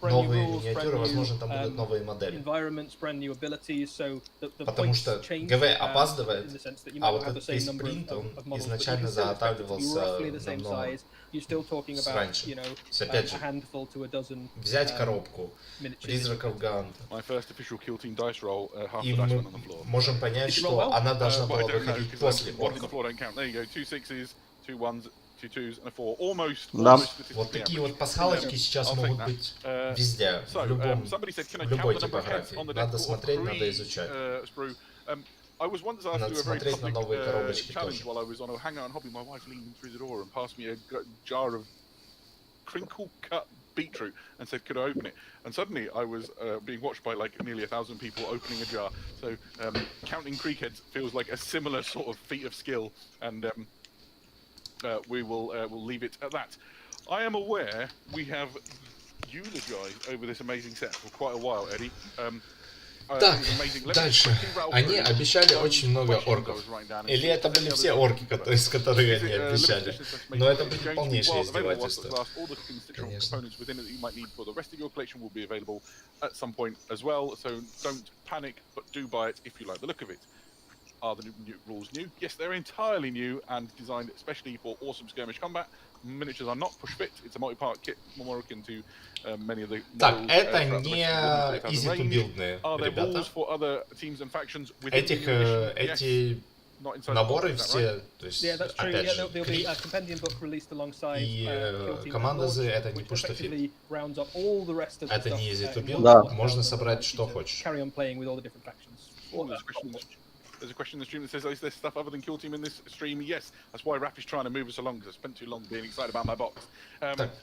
новые миниатюры, возможно, там будут новые модели. Потому что ГВ опаздывает, а вот этот весь принт, он изначально заготавливался намного раньше. То есть, опять же, взять коробку призраков Гаунта, и мы можем понять, что она должна была выходить после орков. Да. Вот такие вот пасхалочки сейчас могут быть везде, в любой типографии. Надо смотреть, надо изучать. Надо смотреть на новые коробочки тоже. Beetroot and said, could I open it? And suddenly I was being watched by like nearly 1,000 people opening a jar. So counting creek heads feels like a similar sort of feat of skill, and we'll leave it at that. I am aware we have eulogized over this amazing set for quite a while, Eddie. Так, дальше. Они обещали очень много орков. Или это были все орки, из которых они обещали. Но это будет полнейшее издевательство. Конечно. Are the new rules new? Yes, they're entirely new and designed especially for awesome skirmish combat. Miniatures are not push fit. It's a multi-part kit more akin to many of the Так, models, это throughout the не rest of the 40,000 range. easy-to-buildные Are there ребята. rules for other teams and factions within Этих, the new edition? Yes. эти Not inside the наборы box, is that все, right? то есть, Yeah, that's true. опять Yeah, же, there'll be крик a compendium book released alongside и Kill Team командозы Launch, это не which пуш-то-фит. effectively rounds up all the rest of the Это stuff, не easy to in build. one Да. box, Можно and собрать allows you что to хочешь. Carry on playing with all the different factions. Oh, there's a question in the stream that says, is there stuff other than Kill Team in this stream? Yes, that's why Rap is trying to move us along, because I spent too long being excited about my box.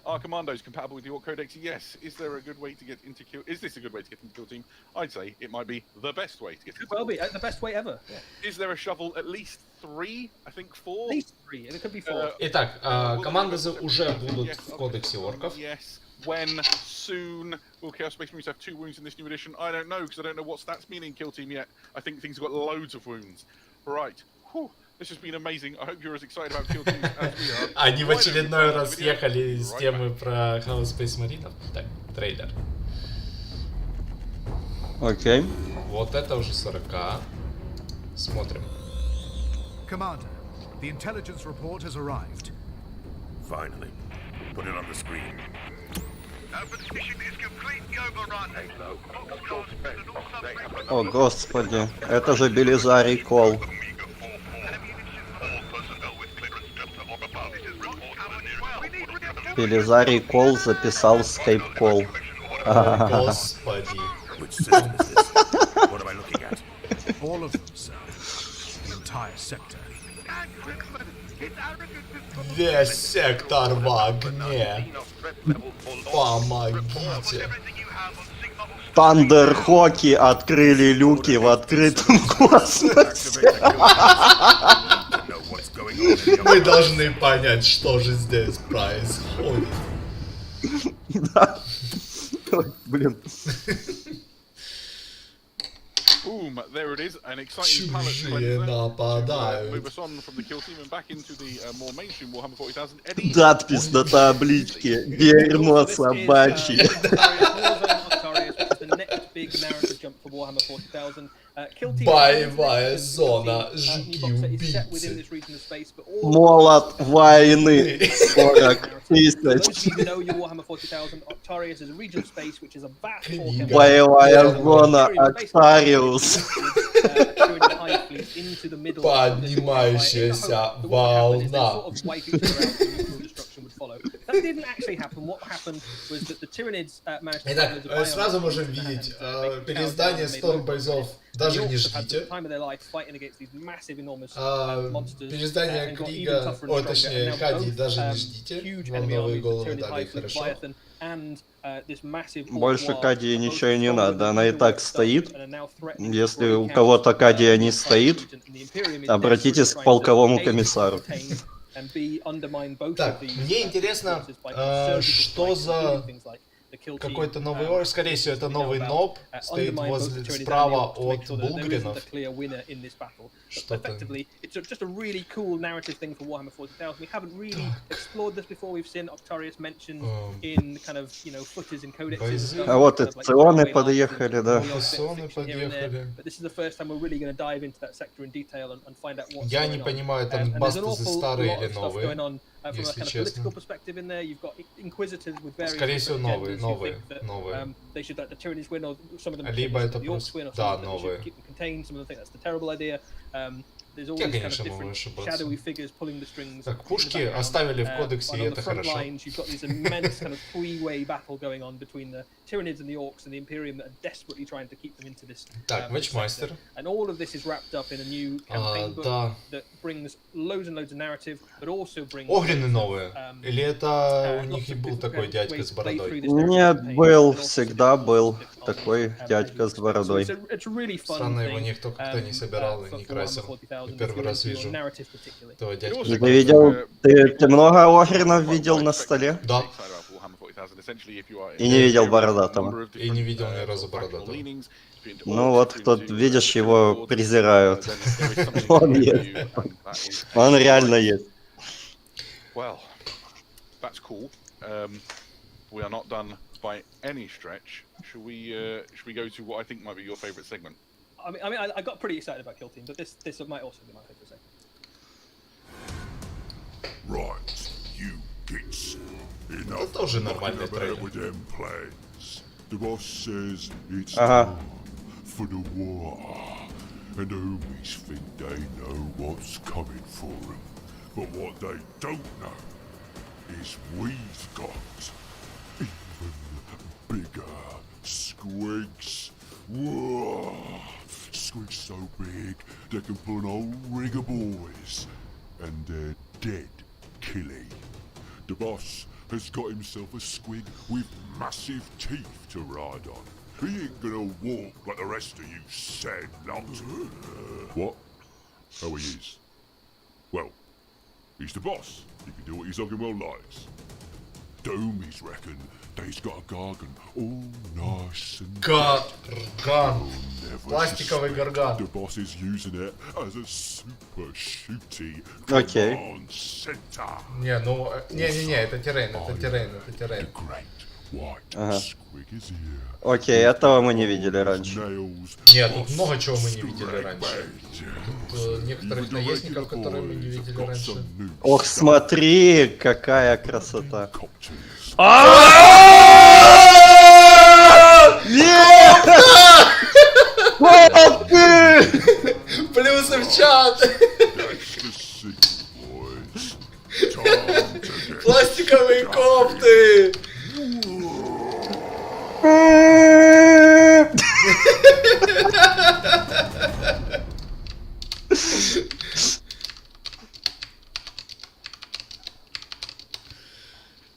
Are commandos compatible with the Orc Codex? Yes. Is there a good way to get into Kill? Is this a good way to get into Kill Team? I'd say it might be the best way to get into Well, be the best way ever. Yeah. Is there a shovel? At least 3, I think 4. At least 3, and it could be 4. Итак, командозы уже будут в кодексе орков. Yes. When? Soon? Will Chaos Space Marines have 2 wounds in this new edition? I don't know, because I don't know what stats mean in Kill Team yet. I think things have got loads of wounds. Right. Whew. This has been amazing. I hope you're as excited about Kill Team as we are. Они в очередной раз съехали с темы про Chaos Space Marine. Так, трейлер. Окей. Вот это уже 40. Смотрим. Commander, the intelligence report has arrived. Finally. Put it on the screen. О, господи. Это же Белизарий Кол. Белизарий Кол записал скайп-кол. Господи. Which system is this? What am I looking at? All of them, sir. The entire sector. Весь сектор в огне. Помогите. Тандерхоки открыли люки в открытом космосе. Know what's going on in the Мы должны понять, что же здесь происходит. Да. Ой, блин. Boom, there it is, an exciting palette Чужие cleanser to нападают. move us on from the Kill Team and back into the more mainstream Warhammer 40,000. Eddie, Надпись на табличке. Дерьмо собачье. Боевая зона. Жуки-убийцы. Молот войны. 40 тысяч. Боевая зона Octarius. Поднимающаяся волна. Итак, сразу можем видеть переиздание Storm бойцов. Даже не ждите. Переиздание Крига, ой, точнее, Хади, даже не ждите. Вам новые головы дали, хорошо. Больше Кадии ничего и не надо, она и так стоит. Если у кого-то Кадия не стоит, обратитесь к полковому комиссару. Так, мне интересно, что за какой-то новый орк, скорее всего, это новый ноб, стоит возле справа от булгринов. Что-то. Just a really cool narrative thing for Warhammer 40,000. We haven't really explored this before. We've seen Octarius mentioned in kind of, you know, footers and codexes. А вот и Ционы подъехали, да. Соны подъехали. But this is the first time we're really going to dive into that sector in detail and find out what's Я going не on. понимаю, And там there's an бастазы awful старые lot или of stuff going новые. on from a если kind of честно. political perspective in there. You've got inquisitors with various Скорее всего, different новые, agendas who новые, think that, новые. they should let the tyrannies win, or some of them Либо think это the orcs просто- win, or да, some of them новые. should keep them contained. Some of them think that's the terrible idea. There's all Я, these kind of конечно, могу different ошибаться. shadowy figures pulling the strings. Так, in the пушки background. оставили в кодексе, But и on это the front хорошо. lines, you've got this immense kind of three-way battle going on between the Tyranids and the Orcs and the Imperium that are desperately trying to keep them into this. Так, this Вэтчмастер. sector. And all of this is wrapped up in a new campaign book Да. that brings loads and loads of narrative, but also brings. Огненные новые. Или это у lots них и of был different такой ways дядька to с play through бородой? this narrative Нет, campaign, был, but also всегда different был different такой technology. дядька с So бородой. it's a really fun Странно, его thing, никто как-то не собирал и for не Warhammer красил. 40,000, Первый if you're раз into вижу narrative particularly. этого дядьку. Also, с Ты бородой. видел, ты много Охренов видел на столе? Да. Excited about Warhammer 40,000. Essentially, if you are И не видел бородатого. И не видел ни разу бородатого. Ну вот тут, видишь, его презирают. Он есть. Он реально есть. Well, that's cool. We are not done by any stretch. Should we go to what I think might be your favorite segment? I got pretty excited about Kill Team, but this might also be my favorite segment. Right, you bits. Это тоже нормальный трейлер. The boss says it's Ага. time for the war, and the homies think they know what's coming for them. But what they don't know is we've got even bigger squigs. Whoa! Squigs so big they can pull an old rig of boys, and they're dead killy. The boss has got himself a squig with massive teeth to ride on. He ain't gonna walk like the rest of you sad lot. What? Oh, he is. Well, he's the boss. He can do what he's fucking well likes. Doomies reckon they's got a gargan all nice and Гарган. never Пластиковый suspect гарган. the boss is using it as a super shooty Окей. command center. Не, ну, не, это террейн. The great white Ага. squig is here. Окей, этого мы не видели раньше. Nails Нет, тут boss много чего мы не видели straight раньше. back. Тут некоторых наездников, которые мы не видели Got раньше. some new Ох, смотри, какая красота. copters. Нет! Вот ты! Плюсы в чат! That's the signal, boys. Time to get Пластиковые кофты!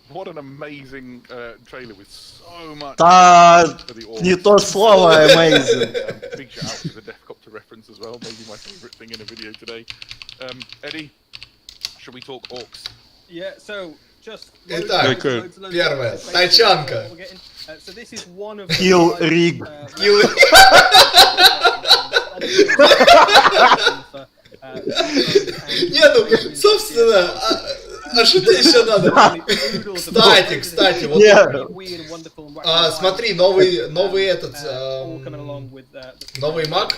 What an amazing trailer with so much. Да, for the orcs. не то слово, amazing. Big shout out to the Deathcopter reference as well. Maybe my favourite thing in a video today. Eddie, should we talk orcs? Yeah, so just Итак, первое. Тачанка. So this is one of Kill rig. Не, ну, собственно, а что тебе еще надо? Кстати, вот... Смотри, новый этот... новый маг,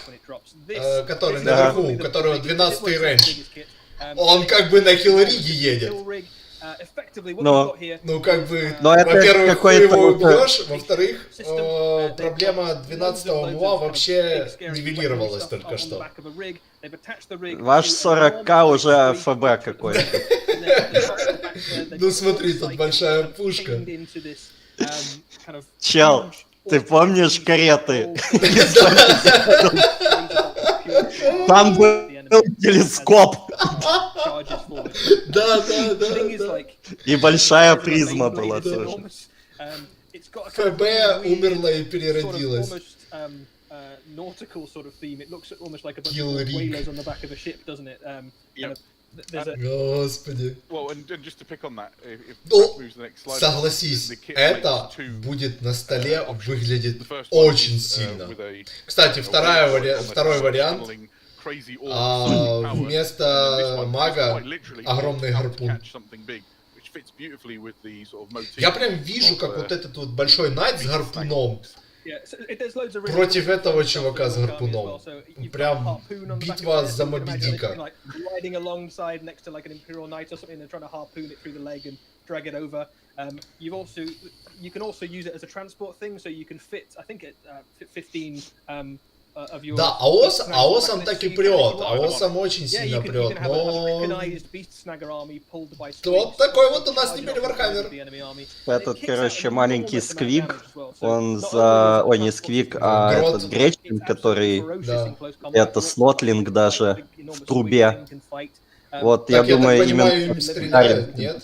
который наверху, у которого 12-й рейндж. Он как бы на хилл-риге едет. Ну, как бы, во-первых, ты его убьешь, во-вторых, проблема 12-го муа вообще нивелировалась только что. Ваш 40к уже ФБ какой-то. Ну смотри, тут большая пушка. Чел, ты помнишь кареты? Там был телескоп. Да. И большая призма была тоже. ФБ умерла и переродилась. Nautical sort of theme. It looks almost like a bunch Kill of rig. whalers on the back of a ship, doesn't it? Yeah. There's a Господи. Well, and just to pick on that, if Ну, Brad moves the next slide, согласись, the kit это makes two, будет на столе выглядит the first one очень is, сильно. with a, Кстати, whaler второй вариант, channeling crazy orcs power, вместо and this one is мага quite literally огромный how to гарпун. catch something big, which fits beautifully with the sort of motif Я прям вижу, of, как вот этот вот большой найт с гарпуном yeah, so there's loads of really против cool этого stuff чувака с with the army as гарпуном. well. So you've got a Прям harpoon on the back of битва it, за so you can Моби imagine Дика. it, like riding alongside next to like an Imperial Knight or something and trying to harpoon it through the leg and drag it over. You can also use it as a transport thing, so you can fit, I think, 15 of your. Да, аосом так и прет, аосом очень сильно прет, но... Вот такой вот у нас теперь Warhammer. Этот, короче, маленький сквик, он за... Ой, не сквик, а Грот. этот гречин, который... Да. Это слотлинг даже в трубе. Вот, я Так, я думаю, так понимаю, именно... им стреляют, нет?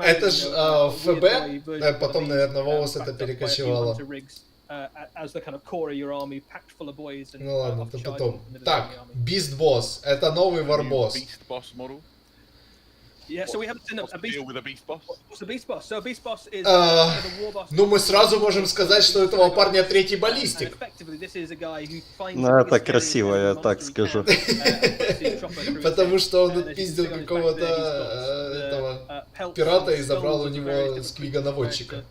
Это ж ФБ, потом, наверное, ВОС это перекочевало. Ну ладно, это потом. Так, Beast Boss, это новый Warboss. Beast boss model. Yeah, so we haven't seen What's a the beast. deal with a beast boss? What's the beast boss? So a beast boss is the war boss. Ну, мы сразу можем сказать, что у этого парня третий баллистик. Ну, это красиво, я так скажу. Потому что он отпиздил какого-то этого пирата и забрал у него сквига-наводчика.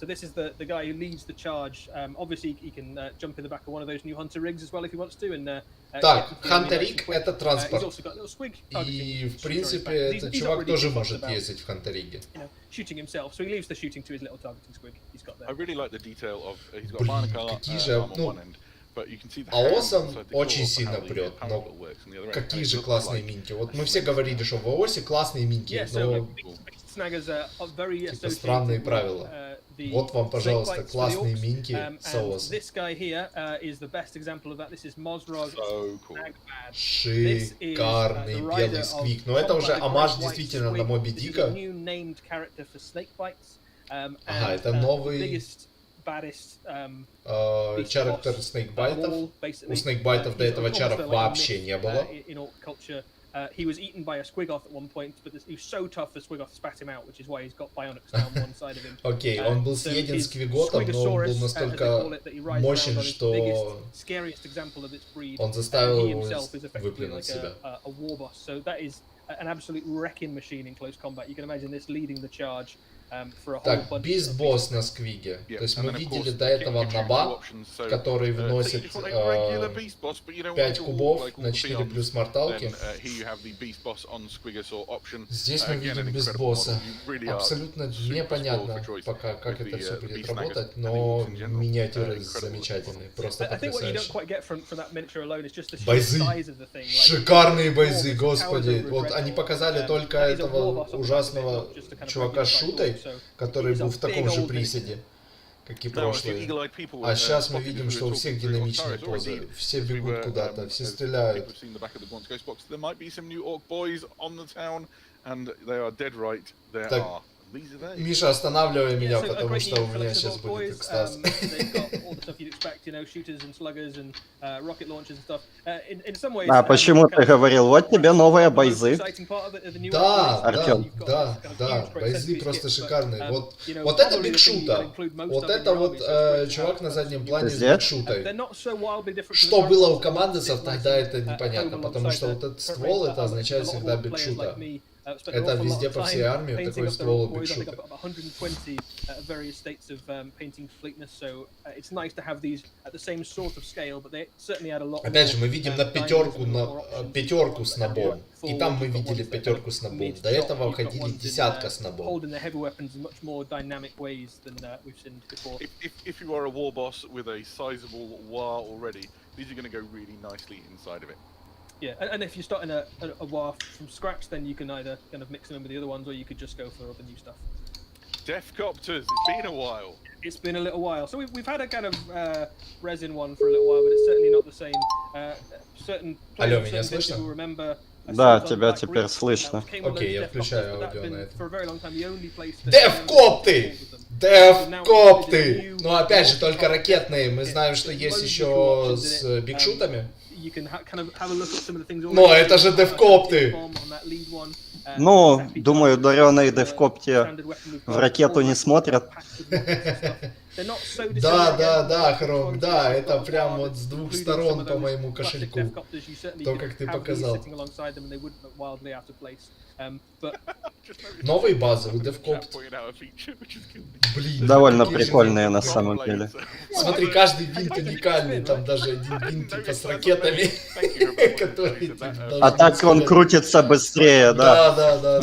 So this is the guy who leads the charge. Obviously, he can jump in the back of one of those new hunter rigs as well if he wants to. And так, Hunter Rig — это транспорт. И, в принципе, этот чувак тоже может ездить в Hunter Rig. Shooting himself, so he leaves the shooting to his little targeting squig he's got there. I really like the detail of he's got Блин, Barnacle какие же, on ну, one end, but you can see the АОСом hand inside the очень core, сильно how the прет, но Barnacle works on the other end. какие And it же looks классные like минки. Вот мы все говорили, что в АОСе классные минки, Yeah, so но beast snaggers are very типа associated странные with, правила. Вот вам, пожалуйста, классные минки с АОСом. This guy here is the best example of that. This is Mozrog. So cool. Шикарный белый сквик. Но это уже омаж действительно на Моби Дика. Ага, это новый чарактер снейкбайтов. У снейкбайтов до этого чаров вообще не было. He was eaten by a squigoth at one point, but he was so tough that squigoth spat him out, which is why he's got bionics down one side of him. Окей, он был съеден сквиготом, но он был настолько мощен, что он заставил его выплюнуть себя. So that is an absolute wrecking machine in close combat. You can imagine this leading the charge. Так, бист-босс на сквиге. То есть мы видели до этого наба, который вносит 5 кубов на 4 плюс морталки. Здесь мы видим бист-босса. Абсолютно непонятно пока, как это все будет работать, но миниатюры замечательные, просто потрясающие. Бойзы! Шикарные бойзы, господи! Вот они показали только этого ужасного чувака с шутой, который был в таком же приседе, как и прошлые. А сейчас мы видим, что у всех динамичные позы. Все бегут куда-то, все стреляют. Так, Миша, останавливай меня, потому что у меня сейчас будет экстаз. А почему ты говорил, вот тебе новые бойзы? Да, Артём. да, бойзы просто шикарные. Вот это бигшута. Вот это вот чувак на заднем плане с бигшутой. Что было у командосов, тогда это непонятно, потому что вот этот ствол, это означает всегда бигшута. Это везде по всей армии такой ствол бигшута. Опять же, мы видим на пятерку с набом. И там мы видели пятерку с набом. До этого входили десятка с набом. Yeah, and if you're starting a war from scratch, then you can either kind of mix them in with the other ones, or you could just go for other new stuff. Deathcopters, it's been a while. It's been a little while. So we've had a kind of resin one for a little while, but it's certainly not the same. Certain players will remember. Да, тебя теперь слышно. Окей, я включаю аудио на это. Девкопты! Девкопты! Ну опять же, только ракетные. Мы знаем, что есть еще с бигшутами. Но это же девкопты! Ну, думаю, дарёные девкопти в ракету не смотрят. Да, Хром, да, это прям вот с двух сторон по моему кошельку. То, как ты показал. Новые базы у Девкопт. Блин. Довольно прикольные на самом деле. Смотри, каждый винт уникальный, там даже один винт типа с ракетами, который... А так он крутится быстрее, да. Да.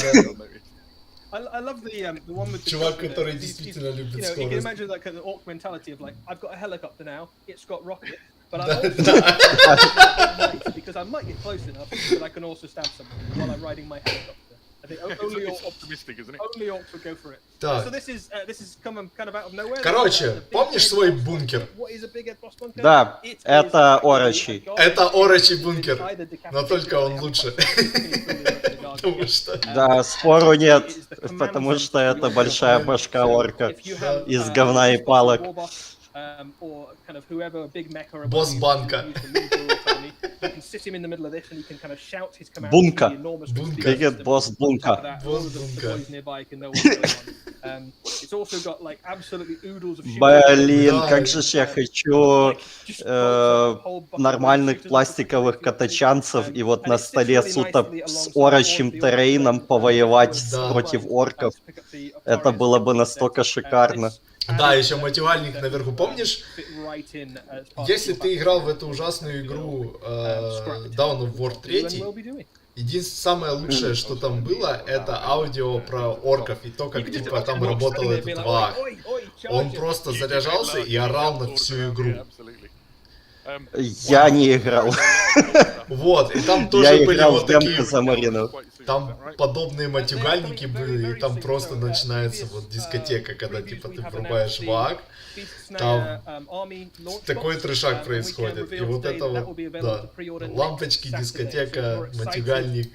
I love the one with the чувак, который действительно любит скорость. You can imagine that kind of orc mentality of like, I've got a helicopter now, it's got rockets, but I also because I might get close enough that I can also stab someone while I'm riding my helicopter. I think only it's optimistic, isn't it? Only orcs would go for it. Так. So this is coming kind of out of nowhere. Короче, помнишь свой бункер? What is a big boss bunker? Да, это орочий. Это орочий бункер, но только он лучше. Потому что... Да, спору нет, потому что это большая башка орка из говна и палок. Босс банка. you can sit him in the middle of this and you can kind of shout his commands Бунка. to the enormous Бунка. Привет, босс On top of Бунка. that, all of the Бунка. boys nearby can know what's going on. It's also got like absolutely oodles of shooters. Блин, Да. как же ж я хочу Like, just нормальных shooters пластиковых катачанцев и вот на And it sits столе really сута nicely с alongside орочим all the террейном orcs повоевать Да. против орков. to pick up the Это Octarius было бы skill set. настолько шикарно. Да, еще мотивальник наверху, помнишь? Fit right in as part of Если your ты background. играл в эту ужасную игру Dawn of War You 3, will be doing. единственное самое лучшее, что там было, это аудио про орков и то, как типа там работал этот ваг. Он просто заряжался и орал на всю игру. Я не играл. Вот, и там Я тоже были играл вот в демку такие, за Марину. там подобные матюгальники были, и там просто начинается вот дискотека, когда типа ты врубаешь ваг, там такой трешак происходит, и вот это вот, да, лампочки, дискотека, матюгальник,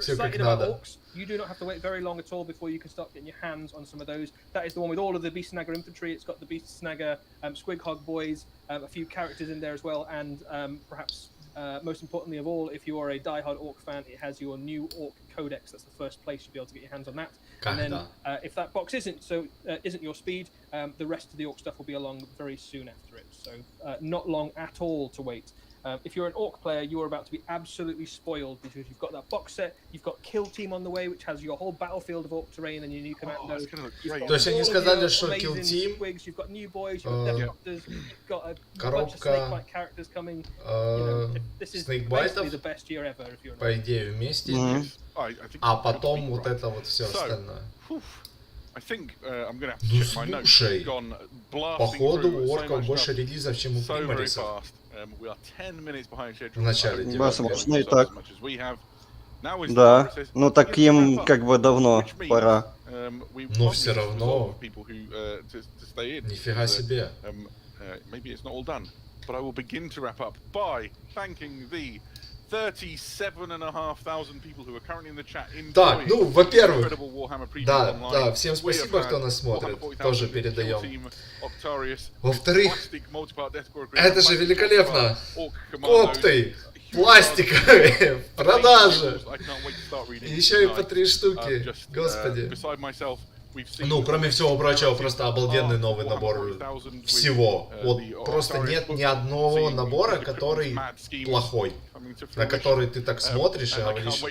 все как надо. You do not have to wait very long at all before you can start getting your hands on some of those. That is the one with all of the Beast Snagger infantry. It's got the Beast Snagger Squig Hog boys, a few characters in there as well, and perhaps most importantly of all, if you are a die-hard Orc fan, it has your new Orc Codex. That's the first place you'll be able to get your hands on that. And then, if that box isn't your speed, the rest of the Orc stuff will be along very soon after it. So not long at all to wait. If you're an Orc player, you are about to be absolutely spoiled because you've got that box set, you've got Kill Team on the way, which has your whole battlefield of Orc terrain and your new commandos. То есть они сказали, что Kill Team, You've got new boys, you've got Death Doctors, you've got a bunch of коробка, Snakebite characters coming. This is basically the снейкбайтов, best year ever if you're an по идее, вместе, а потом вот это вот все остальное. Ну слушай, походу у орков больше релизов, чем у примарисов. В начале 9 Возможно и так. Да, ну так им как бы давно пора. Но все равно, нифига себе. But I will begin to wrap up by thanking the 37,500 people who are currently in the chat. Так, ну, во-первых, Incredible Warhammer preview да, online. да, всем спасибо, кто нас смотрит, тоже передаем. Во-вторых, это же великолепно. Копты, пластиковые, в продаже. И еще и по 3 штуки, господи. Ну, кроме всего прочего, просто обалденный новый набор всего. Вот просто нет ни одного набора, который плохой. На который ты так смотришь и говоришь,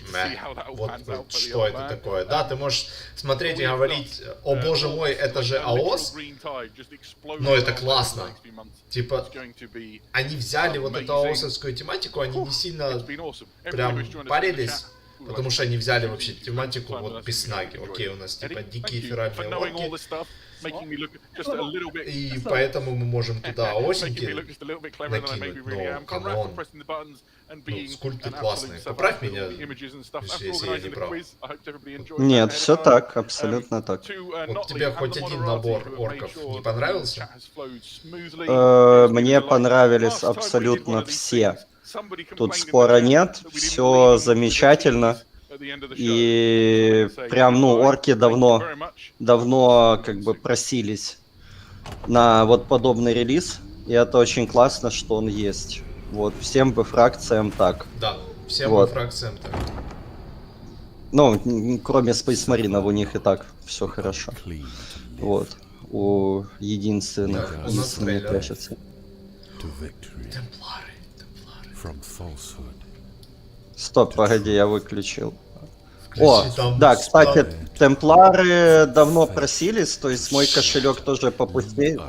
вот что это такое. Да, ты можешь смотреть и говорить, о боже мой, это же АОС, но это классно. Типа, они взяли вот эту АОСовскую тематику, они не сильно прям парились. Потому что они взяли вообще тематику вот без снаги. Окей, у нас типа дикие феральные орки. И поэтому мы можем туда осеньки накинуть. Но, камон. Ну, скульпты классные. Поправь меня, если я не прав. Нет, все так, абсолютно так. Вот тебе хоть один набор орков не понравился? Мне понравились абсолютно все. Тут спора нет, все замечательно. И прям, ну, орки давно как бы просились на вот подобный релиз. И это очень классно, что он есть. Вот, всем бы фракциям так. Да, всем вот. бы фракциям так. Ну, кроме Space Marine, у них и так все хорошо. Вот. У единственных не прячется. Темплары. Стоп, погоди, я выключил. О, там, да, кстати, темплары давно просились, то есть мой кошелек тоже попустеет.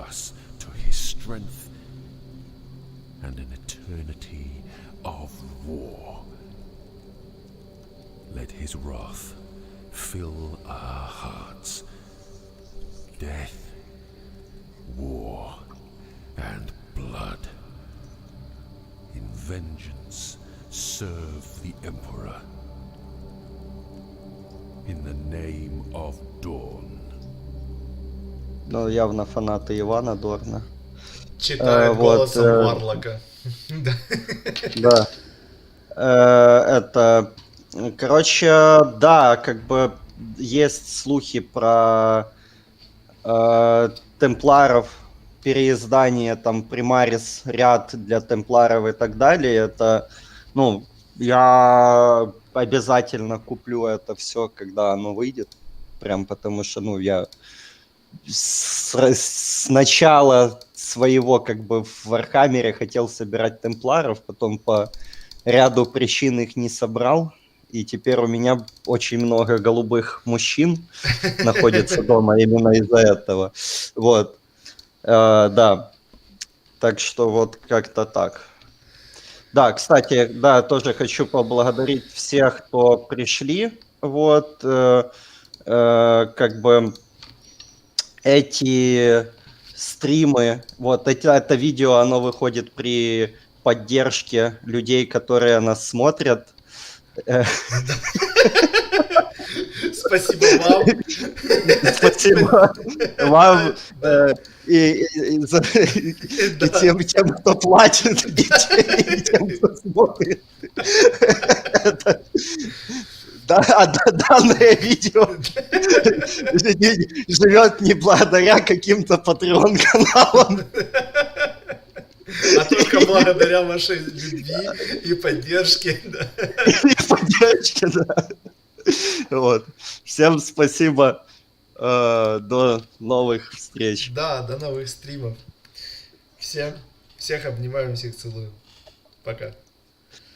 Vengeance, serve the Emperor. In the name of Dawn. Ну, явно фанаты Ивана Дорна. Читает голосом Варлока. Да. Это... Короче, да, как бы есть слухи про темпларов переиздание, там, Примарис, ряд для темпларов и так далее, это, ну, я обязательно куплю это все, когда оно выйдет. Прям потому что, ну, я с начала своего, как бы, в Вархаммере хотел собирать темпларов, потом по ряду причин их не собрал, и теперь у меня очень много голубых мужчин находится дома именно из-за этого. Вот. Да. Так что вот как-то так. Да, кстати, да, тоже хочу поблагодарить всех, кто пришли. Вот. Как бы эти стримы, вот это видео, оно выходит при поддержке людей, которые нас смотрят. Спасибо вам. Спасибо вам и тем, кто платит, и тем, кто смотрит. Данное видео живет не благодаря каким-то Patreon-каналам. А только благодаря вашей любви и поддержке. Да. И поддержке, да. Вот. Всем спасибо. До новых встреч. Да, до новых стримов. Всех обнимаем, всех целую. Пока.